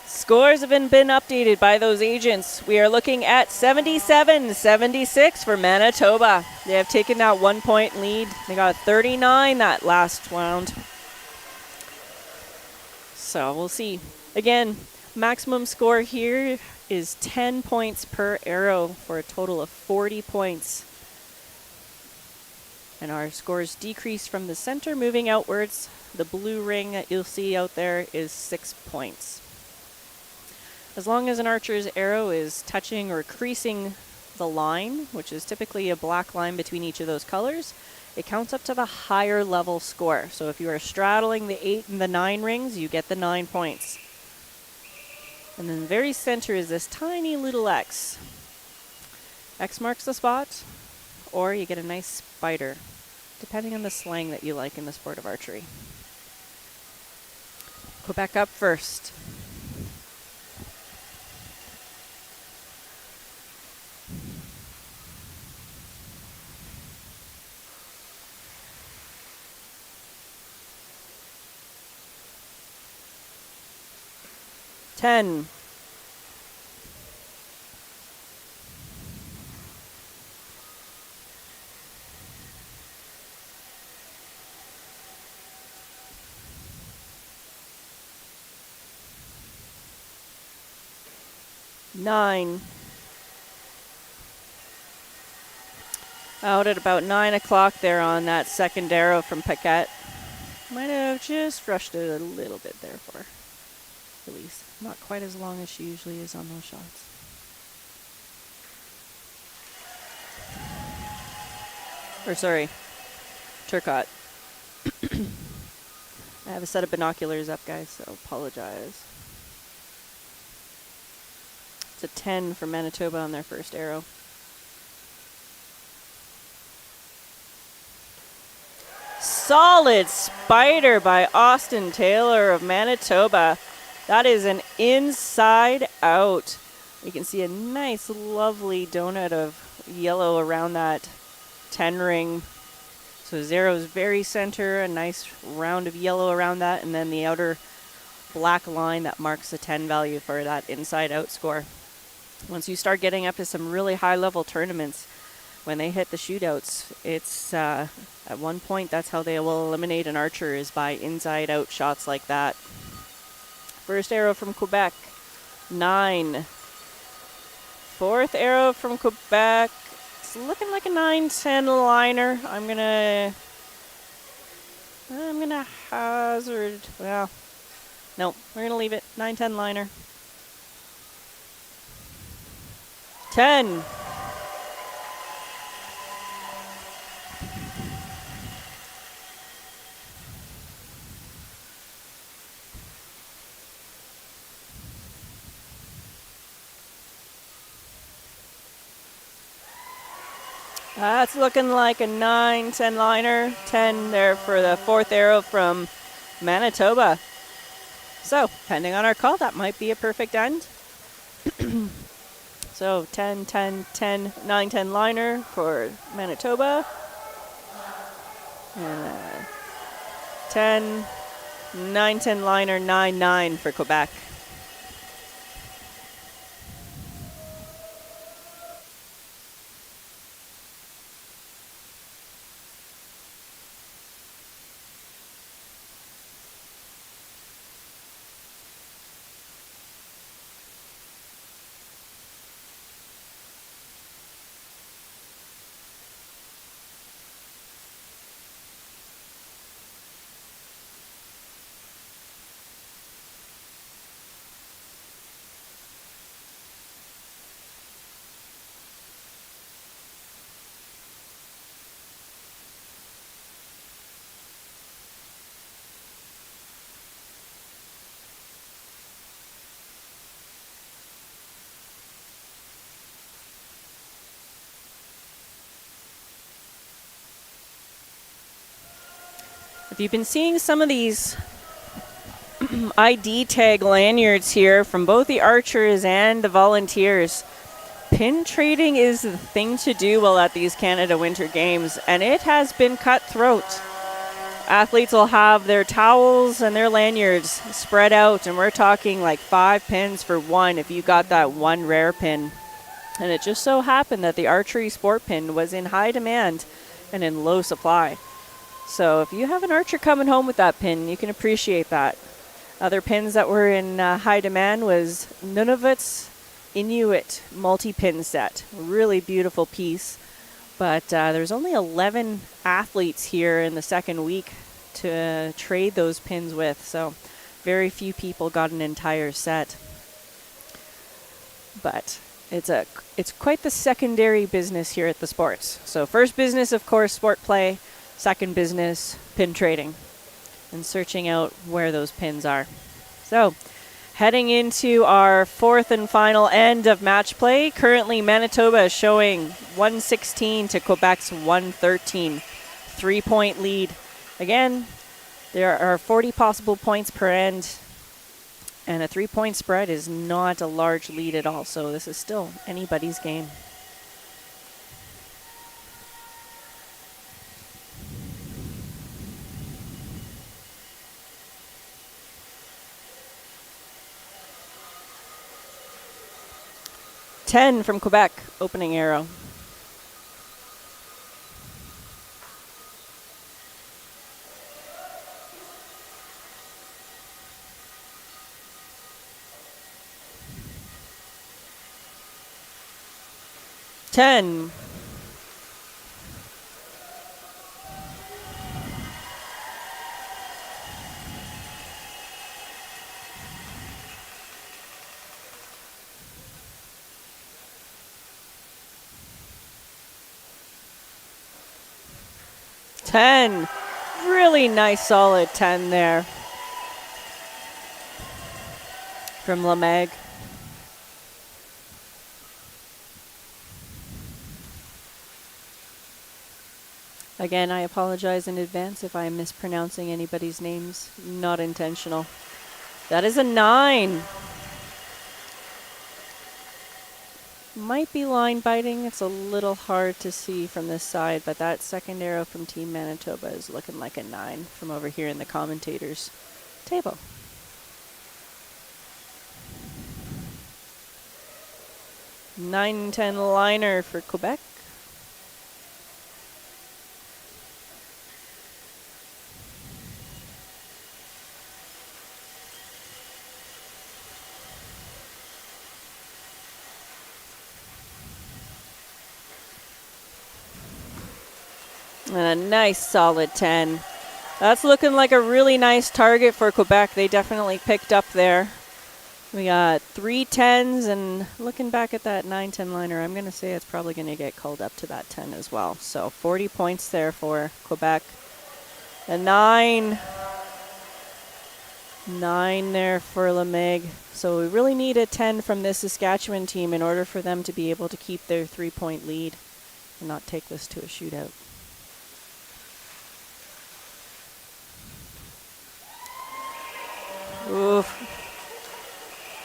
Scores have been updated by those agents. We are looking at 77-76 for Manitoba. They have taken that 1 point lead. They got 39 that last round. So we'll see. Again, maximum score here is 10 points per arrow for a total of 40 points. And our scores decrease from the center moving outwards. The blue ring that you'll see out there is 6 points. As long as an archer's arrow is touching or creasing the line, which is typically a black line between each of those colors, it counts up to the higher level score. So if you are straddling the 8 and the 9 rings, you get the 9 points. And then the very center is this tiny little X. X marks the spot, or you get a nice spider, depending on the slang that you like in the sport of archery. Quebec up first. Ten. Nine. Out at about 9 o'clock there on that second arrow from Paquette. Might have just rushed it a little bit there for release. Not quite as long as she usually is on those shots. Or sorry, Turcotte. I have a set of binoculars up, guys, so apologize. It's a 10 for Manitoba on their first arrow. Solid spider by Austin Taylor of Manitoba. That is an inside out. You can see a nice, lovely donut of yellow around that 10 ring. So 0 is very center, a nice round of yellow around that, and then the outer black line that marks the 10 value for that inside out score. Once you start getting up to some really high level tournaments, when they hit the shootouts, it's at one point that's how they will eliminate an archer, is by inside out shots like that. First arrow from Quebec, 9. Fourth arrow from Quebec, it's looking like a 9-10 liner. I'm gonna hazard, well, no, we're gonna leave it, 9-10 liner. 10. That's looking like a 9-10 liner. 10 there for the fourth arrow from Manitoba. So, depending on our call, that might be a perfect end. So, 10, 10, 10, 9, 10 liner for Manitoba. And 10, 9, 10 liner, 9, 9 for Quebec. If you've been seeing some of these ID tag lanyards here from both the archers and the volunteers, pin trading is the thing to do while at these Canada Winter Games, and it has been cutthroat. Athletes will have their towels and their lanyards spread out, and we're talking like 5 pins for one if you got that one rare pin. And it just so happened that the archery sport pin was in high demand and in low supply. So if you have an archer coming home with that pin, you can appreciate that. Other pins that were in high demand was Nunavut's Inuit multi-pin set. A really beautiful piece. But there's only 11 athletes here in the second week to trade those pins with. So very few people got an entire set. But it's quite the secondary business here at the sports. So first business, of course, sport play. Second business, pin trading and searching out where those pins are. So heading into our fourth and final end of match play. Currently Manitoba is showing 116 to Quebec's 113. 3-point lead. Again, there are 40 possible points per end, and a 3-point spread is not a large lead at all. So this is still anybody's game. Ten from Quebec, opening arrow. Ten. Ten. Really nice solid 10 there from Lemeg. Again, I apologize in advance if I'm mispronouncing anybody's names. Not intentional. That is a 9. Might be line biting. It's a little hard to see from this side, but that second arrow from Team Manitoba is looking like a 9 from over here in the commentators' table. Nine 10 liner for Quebec. And a nice solid 10. That's looking like a really nice target for Quebec. They definitely picked up there. We got 3 10s, and looking back at that 9-10 liner, I'm going to say it's probably going to get called up to that 10 as well. So 40 points there for Quebec. A 9. 9 there for Lemeg. So we really need a 10 from this Saskatchewan team in order for them to be able to keep their 3-point lead and not take this to a shootout. Oof.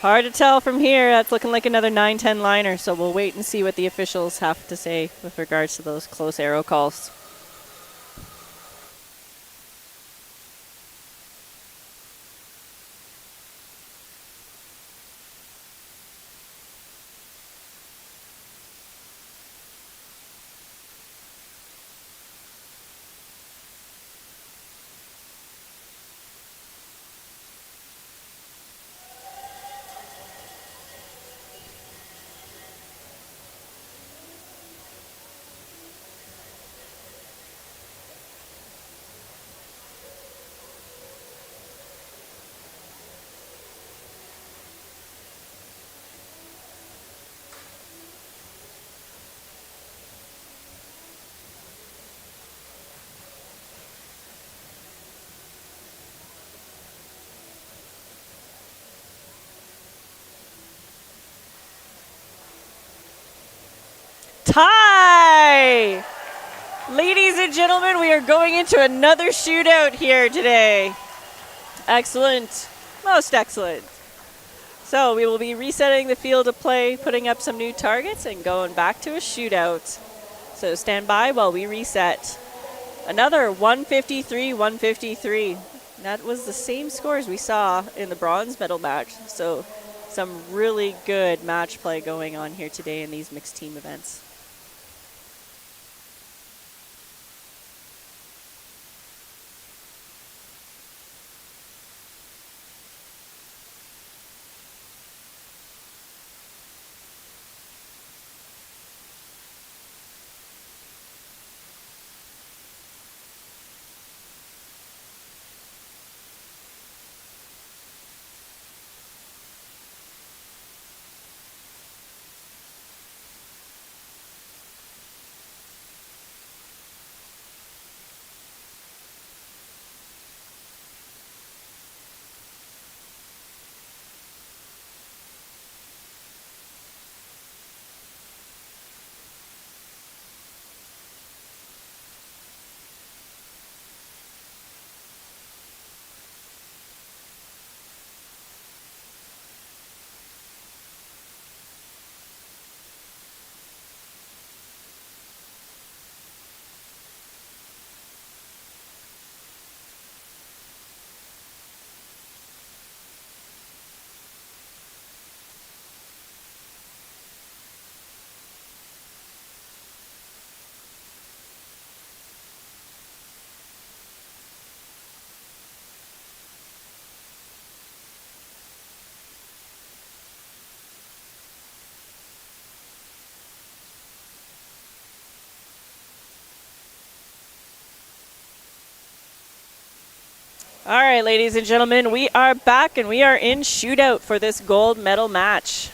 Hard to tell from here. That's looking like another 9-10 liner, so we'll wait and see what the officials have to say with regards to those close arrow calls. Tie! Ladies and gentlemen, we are going into another shootout here today. Excellent. Most excellent. So we will be resetting the field of play, putting up some new targets, and going back to a shootout. So stand by while we reset. Another 153-153. That was the same scores we saw in the bronze medal match. So some really good match play going on here today in these mixed team events. All right, ladies and gentlemen, we are back and we are in shootout for this gold medal match.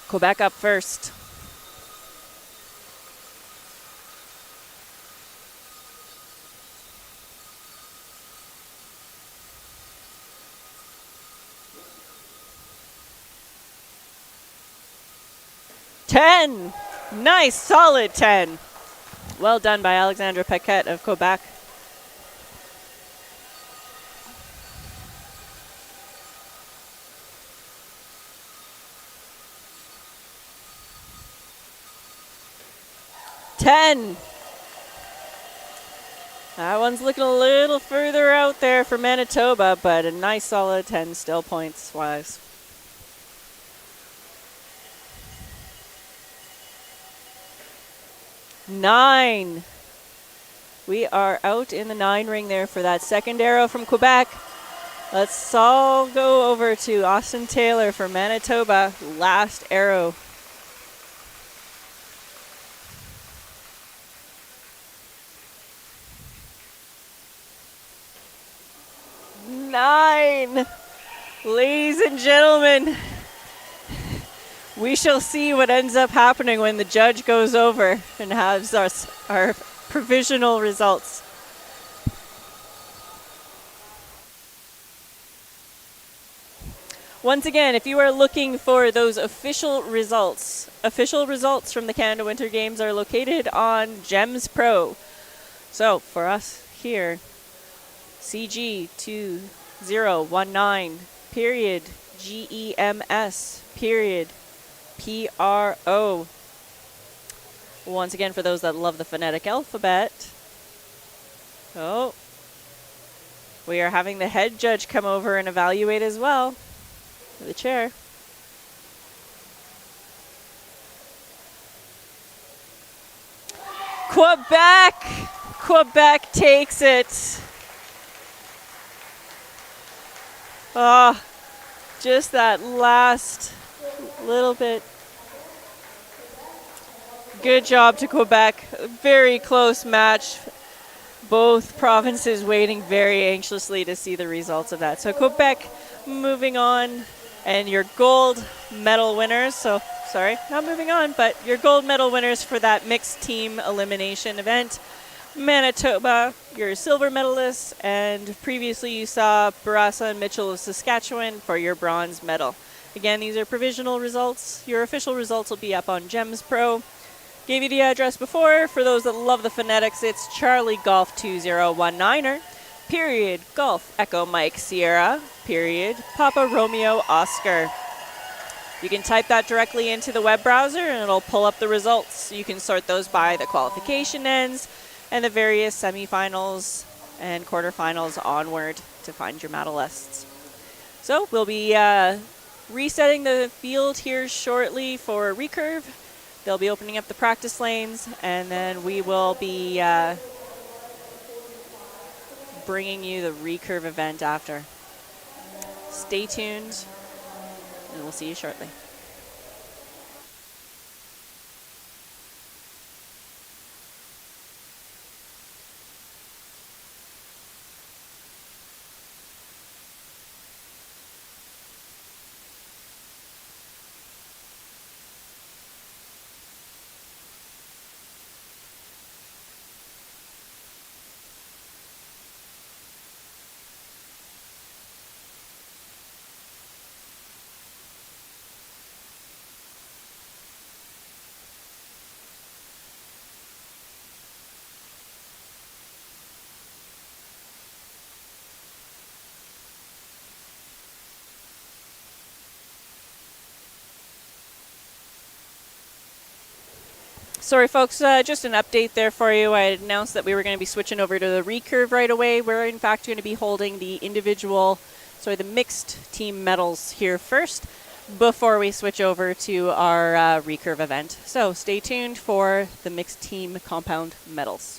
Quebec up first. Ten. Nice, solid 10. Well done by Alexandra Paquette of Quebec. That one's looking a little further out there for Manitoba, but a nice solid 10 still points-wise. Nine. We are out in the 9 ring there for that second arrow from Quebec. Let's all go over to Austin Taylor for Manitoba. Last arrow. Nine. Ladies and gentlemen, we shall see what ends up happening when the judge goes over and has our provisional results. Once again, if you are looking for those official results from the Canada Winter Games are located on GEMS Pro. So for us here, CG 2019 period GEMS period PRO. Once again, for those that love the phonetic alphabet. Oh, we are having the head judge come over and evaluate as well. The chair. Quebec takes it. Ah, just that last little bit. Good job to Quebec. Very close match. Both provinces waiting very anxiously to see the results of that. So Quebec moving on, and your gold medal winners. So, sorry, not moving on, but your gold medal winners for that mixed team elimination event. Manitoba, your silver medalists, and previously you saw Barassa and Mitchell of Saskatchewan for your bronze medal. Again, these are provisional results. Your official results will be up on GEMS Pro. Gave you the address before. For those that love the phonetics, it's Charlie Golf 2019er, period, Golf Echo Mike Sierra, period, Papa Romeo Oscar. You can type that directly into the web browser and it'll pull up the results. You can sort those by the qualification ends and the various semifinals and quarterfinals onward to find your medalists. So we'll be resetting the field here shortly for recurve. They'll be opening up the practice lanes, and then we will be bringing you the recurve event after. Stay tuned, and we'll see you shortly. Sorry, folks, just an update there for you. I had announced that we were going to be switching over to the recurve right away. We're, in fact, going to be holding the the mixed team medals here first before we switch over to our recurve event. So stay tuned for the mixed team compound medals.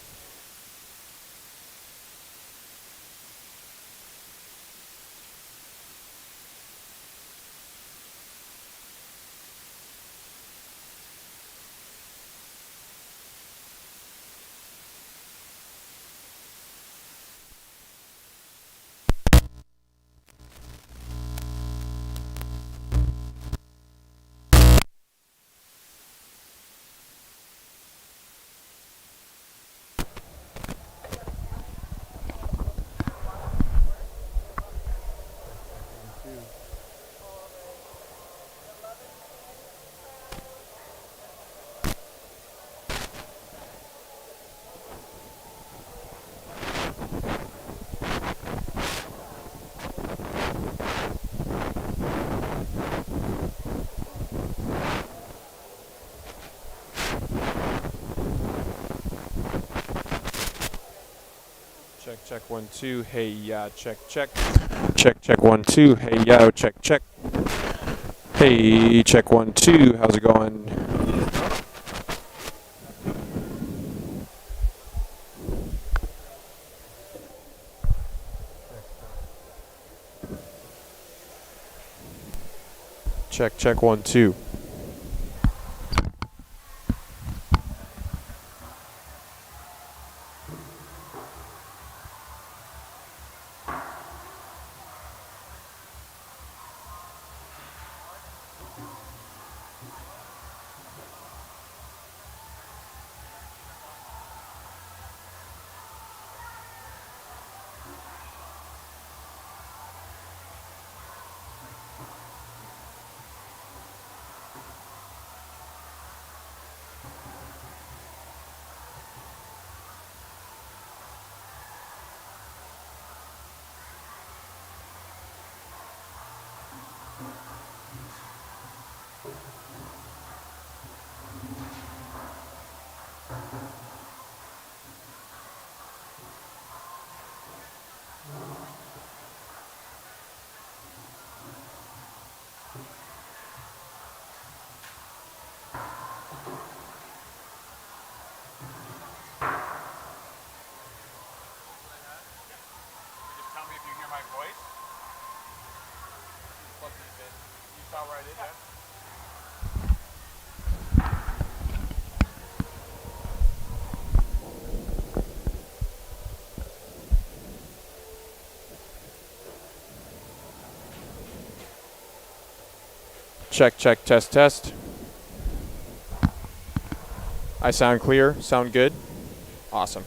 Check 1 2. Hey yeah, check. Check 1 2. Hey yo, check. Hey, check 1 2. How's it going? Check 1 2. Check, check, test, test. I sound clear, sound good? Awesome.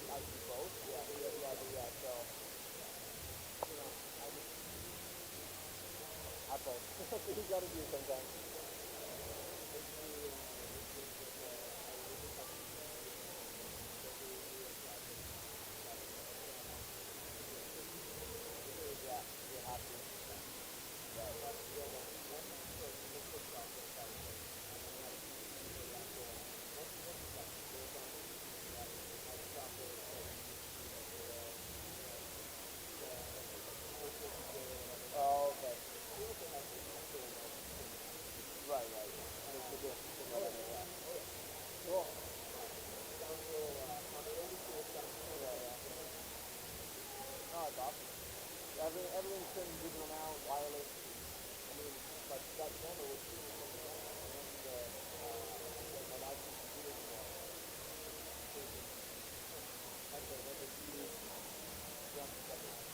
I do both. Yeah. So, you know, I both. You got to do it sometimes. Yeah, you have to. Oh, okay. Right. Makes a difference in whatever, yeah. Cool. Oh, it's awesome. Everything's turning digital now, wireless. I mean, like that camera was shooting from the camera, and my license computer anymore. That's a huge jump in technology.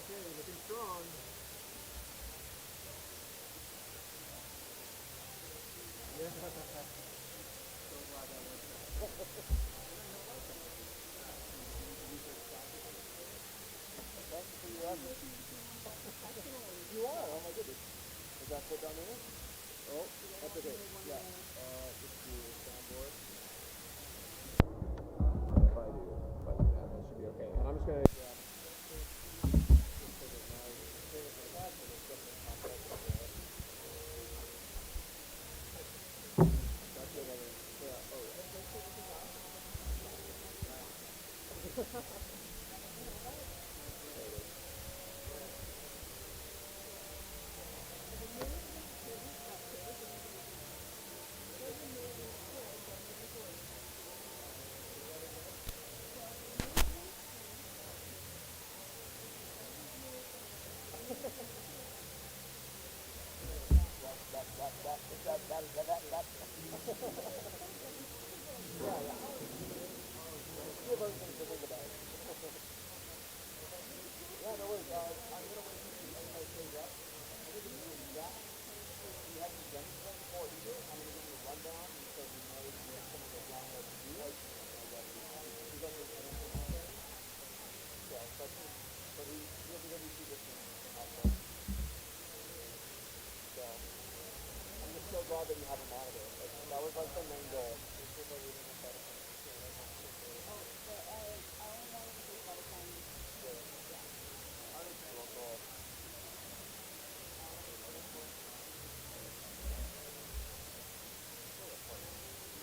Okay, looking strong. Yeah. So glad that worked out. Thank you for your effort. You are, oh my goodness. Is that put down there? Oh, that's okay. Yeah. Just do soundboard. If I do that, should be okay. And I'm just gonna grab just so that my fingers are back and it's getting in contact with the that's it, I mean, yeah, oh yeah. There it is. You have other things to think about. Yeah, no worries. I'm going to wait until everybody shows up. I'm going to give you an exact, we have some done before either. I'm going to give you a rundown so you know some of the ground work to do. He's on the yeah, but he'll be ready to see this one. So, I'm just so glad that you have a monitor. Like, that was like the main goal.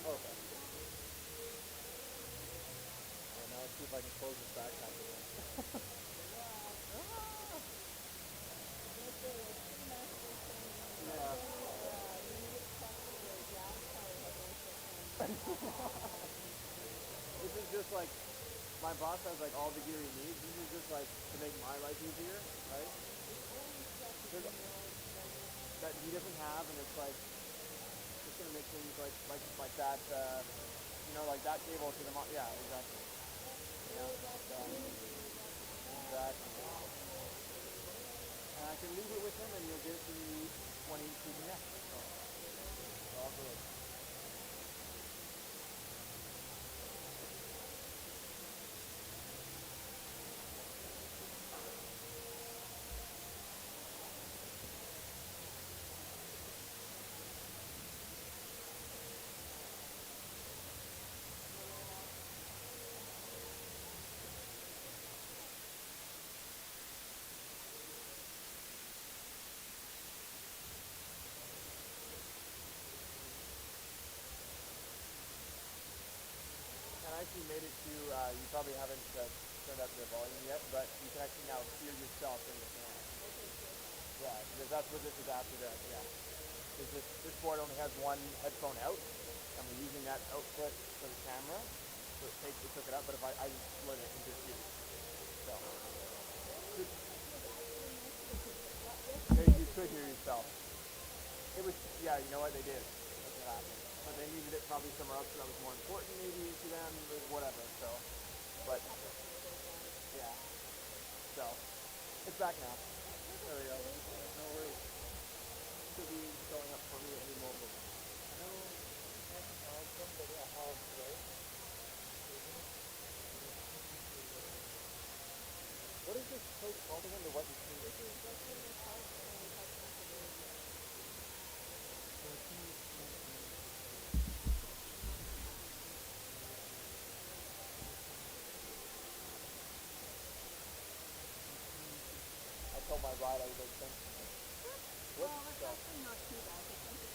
Okay. Alright, now let's see if I can close this backpack again. Yeah. This is just like, my boss has like all the gear he needs. This is just like to make my life easier, right? That he doesn't have, and it's like, it's gonna make things like that, like that cable to the yeah, exactly. Yeah, so, exactly. And I can leave it with him, and you'll get it to me when he's shooting next. So, all good. And I actually made it to, you probably haven't turned up the volume yet, but you can actually now hear yourself in the fan. Yeah, because that's what this is after that, yeah. Because this board only has one headphone out, and we're using that output for the camera, so it took it up, but if I just split it into two. So, you could hear yourself. It was, yeah, you know what, they did. That's what happened. But they needed it probably somewhere else that was more important maybe to them, or whatever, so. But, yeah. So, it's back now. There we go. No worries. Should be showing up for me any moment. No, nothing awesome, but yeah, how great. What is this place called again? The what machine? I told my ride I was like, thank you. What? Well, it's actually not too bad. I think it's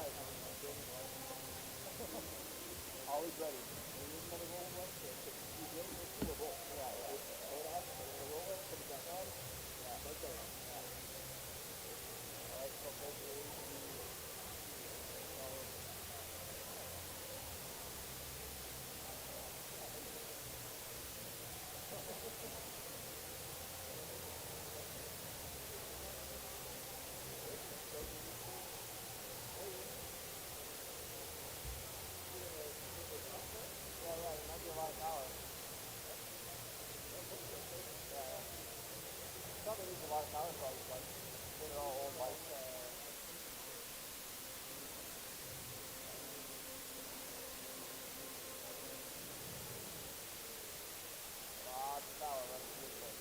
guys, I mean, like gaming license. Always ready. When you want to roll one, you win this to a roll. Yeah, yeah. Roll it up, and then roll it, put it back on. Yeah, right there. Yeah. All right, so both of Yeah, yeah, it might be a lot of power. Yeah. Probably needs a lot of power, probably, like, when it all old, like, lots of power running through the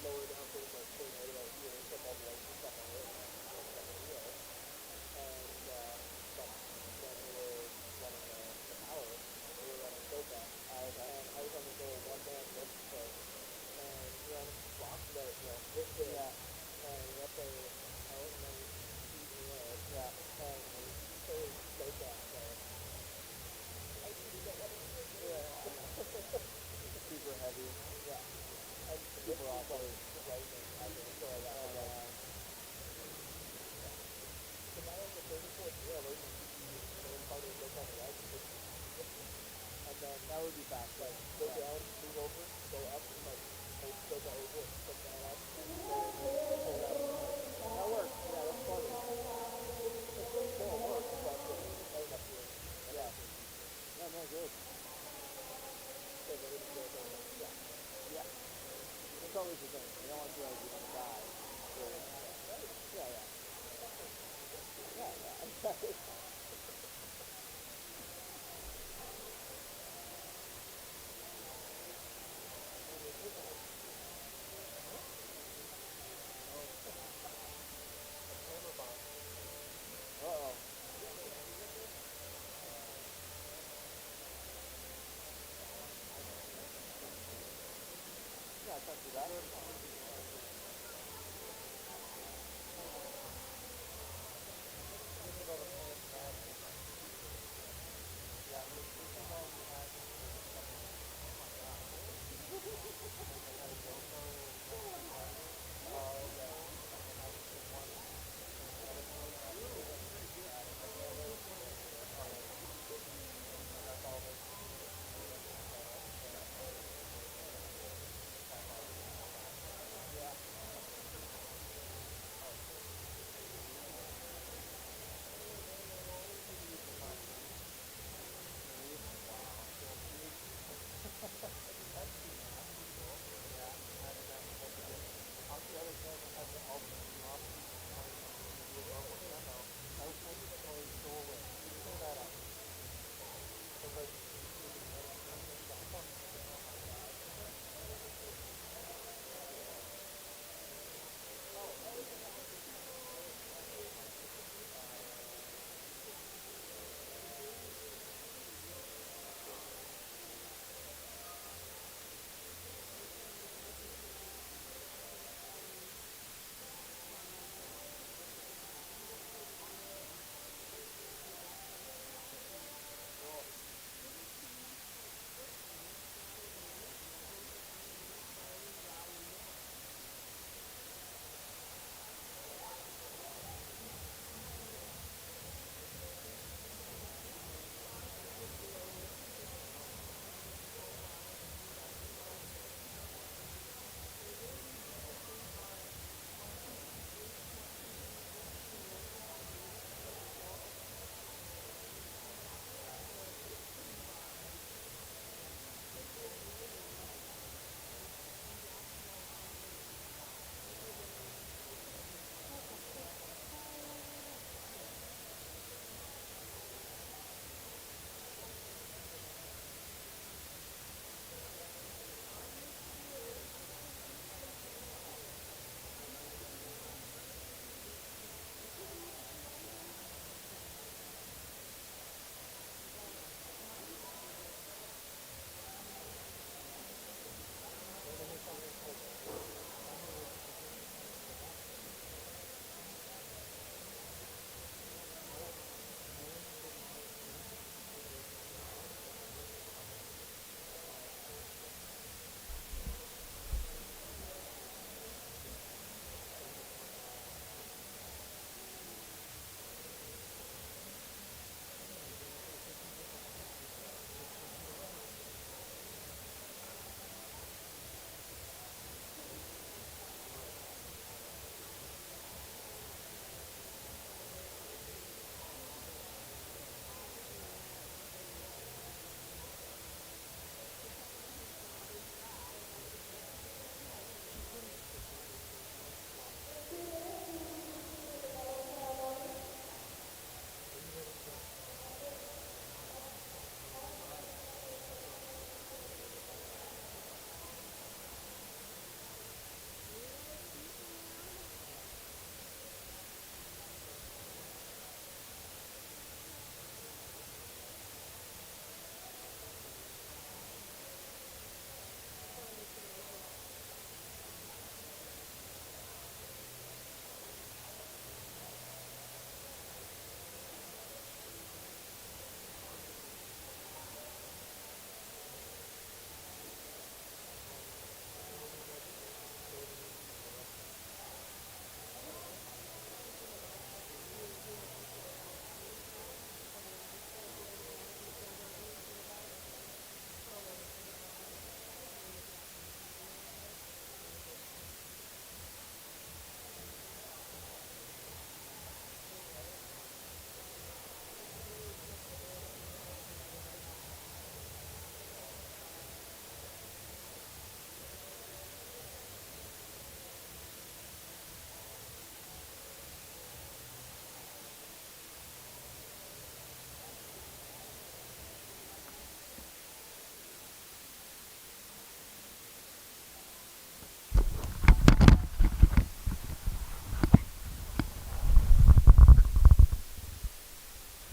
lower down things like tornado here and put all the lights and stuff on it. And but when we were running the power, we were running so fast. And I was on this little one-man lift thing, and you're on a block that, lift it, and you're up there out, and then you eat the air, and so fast, I see that super heavy, and super awkward, lightning, I think, so I got so now on the 34th year, I learned the main part of the book on the right, and then that would be fast, like, go down, move over, go up, and like, go down over, put that up, pull that up. That works, yeah, that's funny. It still works, but right up here. Yeah. No, good. Okay, ready to go there. Yeah. Yeah. It's always the thing. You don't want to feel like you're going to die. Yeah. Yeah, exactly. Uh-oh. Yeah, I can't do that.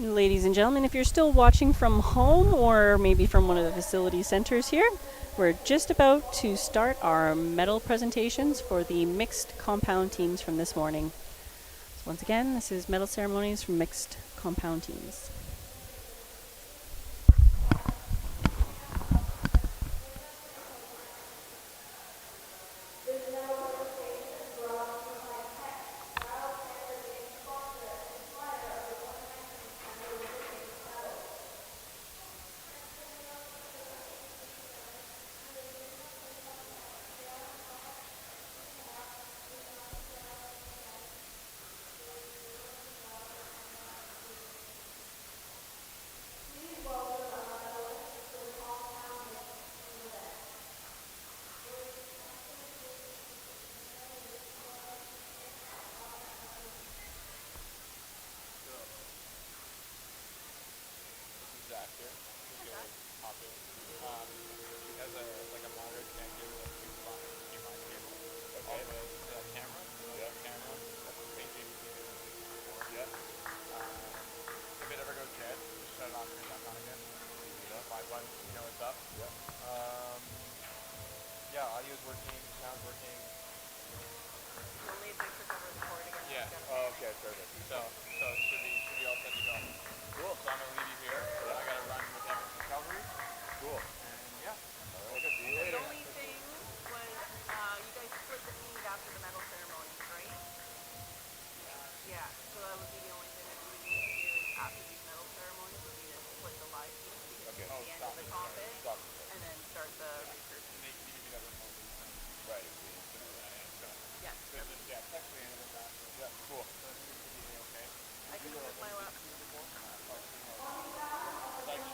Ladies and gentlemen, if you're still watching from home or maybe from one of the facility centers here, we're just about to start our medal presentations for the mixed compound teams from this morning. So once again, this is medal ceremonies from mixed compound teams. Zach here. He's gonna hop in. He has a monitor connected with a two line cable all the way to that camera. Yeah. Camera. Same cable we did before. Yeah. If it ever goes dead, just shut it off, turn it back on again. Yeah. 5 buttons, you know it's up. Yeah. Yeah, audio's working, sound's working. Only if they took over the board again. Yeah. Oh, okay, perfect. So it should be all set to go. Cool. So I'm gonna leave you here. Yeah. I gotta run with them to Calgary. Cool. And yeah. All right. See you The later. only thing was you guys split the feed after the medal ceremonies, right? Yeah. So that would be the only thing that we would need to do after these medal ceremonies would be to split the live feed because Okay. it's the end of the topic Stop. and then start the research. And they give me that remote lead. Right. Yes. So just text me and then that. Yeah, cool. So it should be okay. I can use my laptop. Like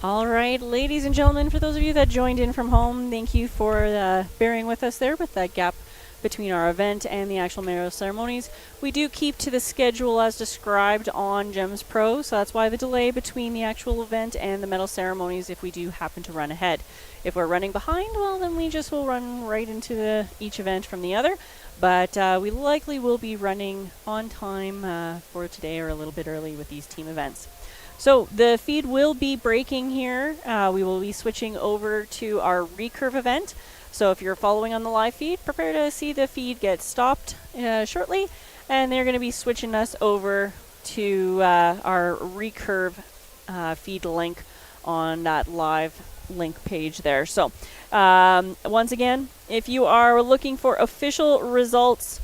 All right, ladies and gentlemen, for those of you that joined in from home, thank you for bearing with us there with that gap between our event and the actual medal ceremonies. We do keep to the schedule as described on GEMS Pro, so that's why the delay between the actual event and the medal ceremonies if we do happen to run ahead. If we're running behind, well, then we just will run right into each event from the other. But we likely will be running on time for today or a little bit early with these team events. So the feed will be breaking here. We will be switching over to our recurve event. So if you're following on the live feed, prepare to see the feed get stopped shortly. And they're going to be switching us over to our recurve feed link on that live link page there. So once again, if you are looking for official results,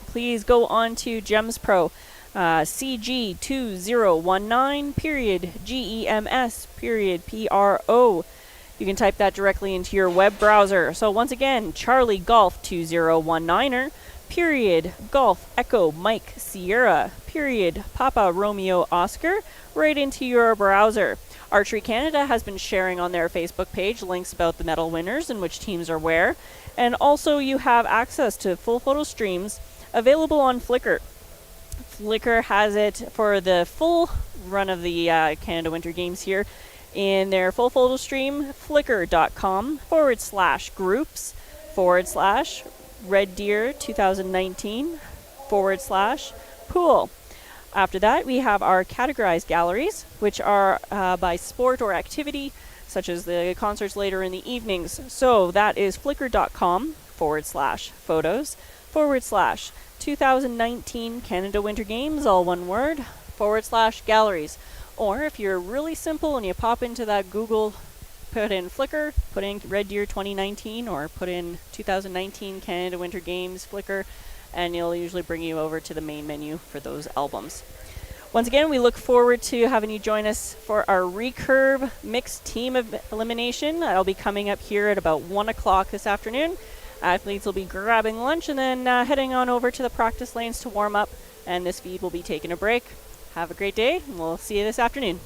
please go on to GEMS Pro. CG2019 period GEMS period PRO. You can type that directly into your web browser. So once again, Charlie Golf 2019er period Golf Echo Mike Sierra period Papa Romeo Oscar right into your browser. Archery Canada has been sharing on their Facebook page links about the medal winners and which teams are where. And also you have access to full photo streams available on Flickr. Flickr has it for the full run of the Canada Winter Games here in their full photo stream, flickr.com/groups/Red Deer 2019/pool. After that, we have our categorized galleries, which are by sport or activity, such as the concerts later in the evenings. So that is flickr.com/photos/2019 Canada Winter Games, all one word, /galleries. Or if you're really simple and you pop into that Google, put in Flickr, put in Red Deer 2019, or put in 2019 Canada Winter Games Flickr, and it'll usually bring you over to the main menu for those albums. Once again, we look forward to having you join us for our recurve mixed team elimination. That'll be coming up here at about 1 o'clock this afternoon. Athletes will be grabbing lunch and then heading on over to the practice lanes to warm up, and this feed will be taking a break. Have a great day, and we'll see you this afternoon.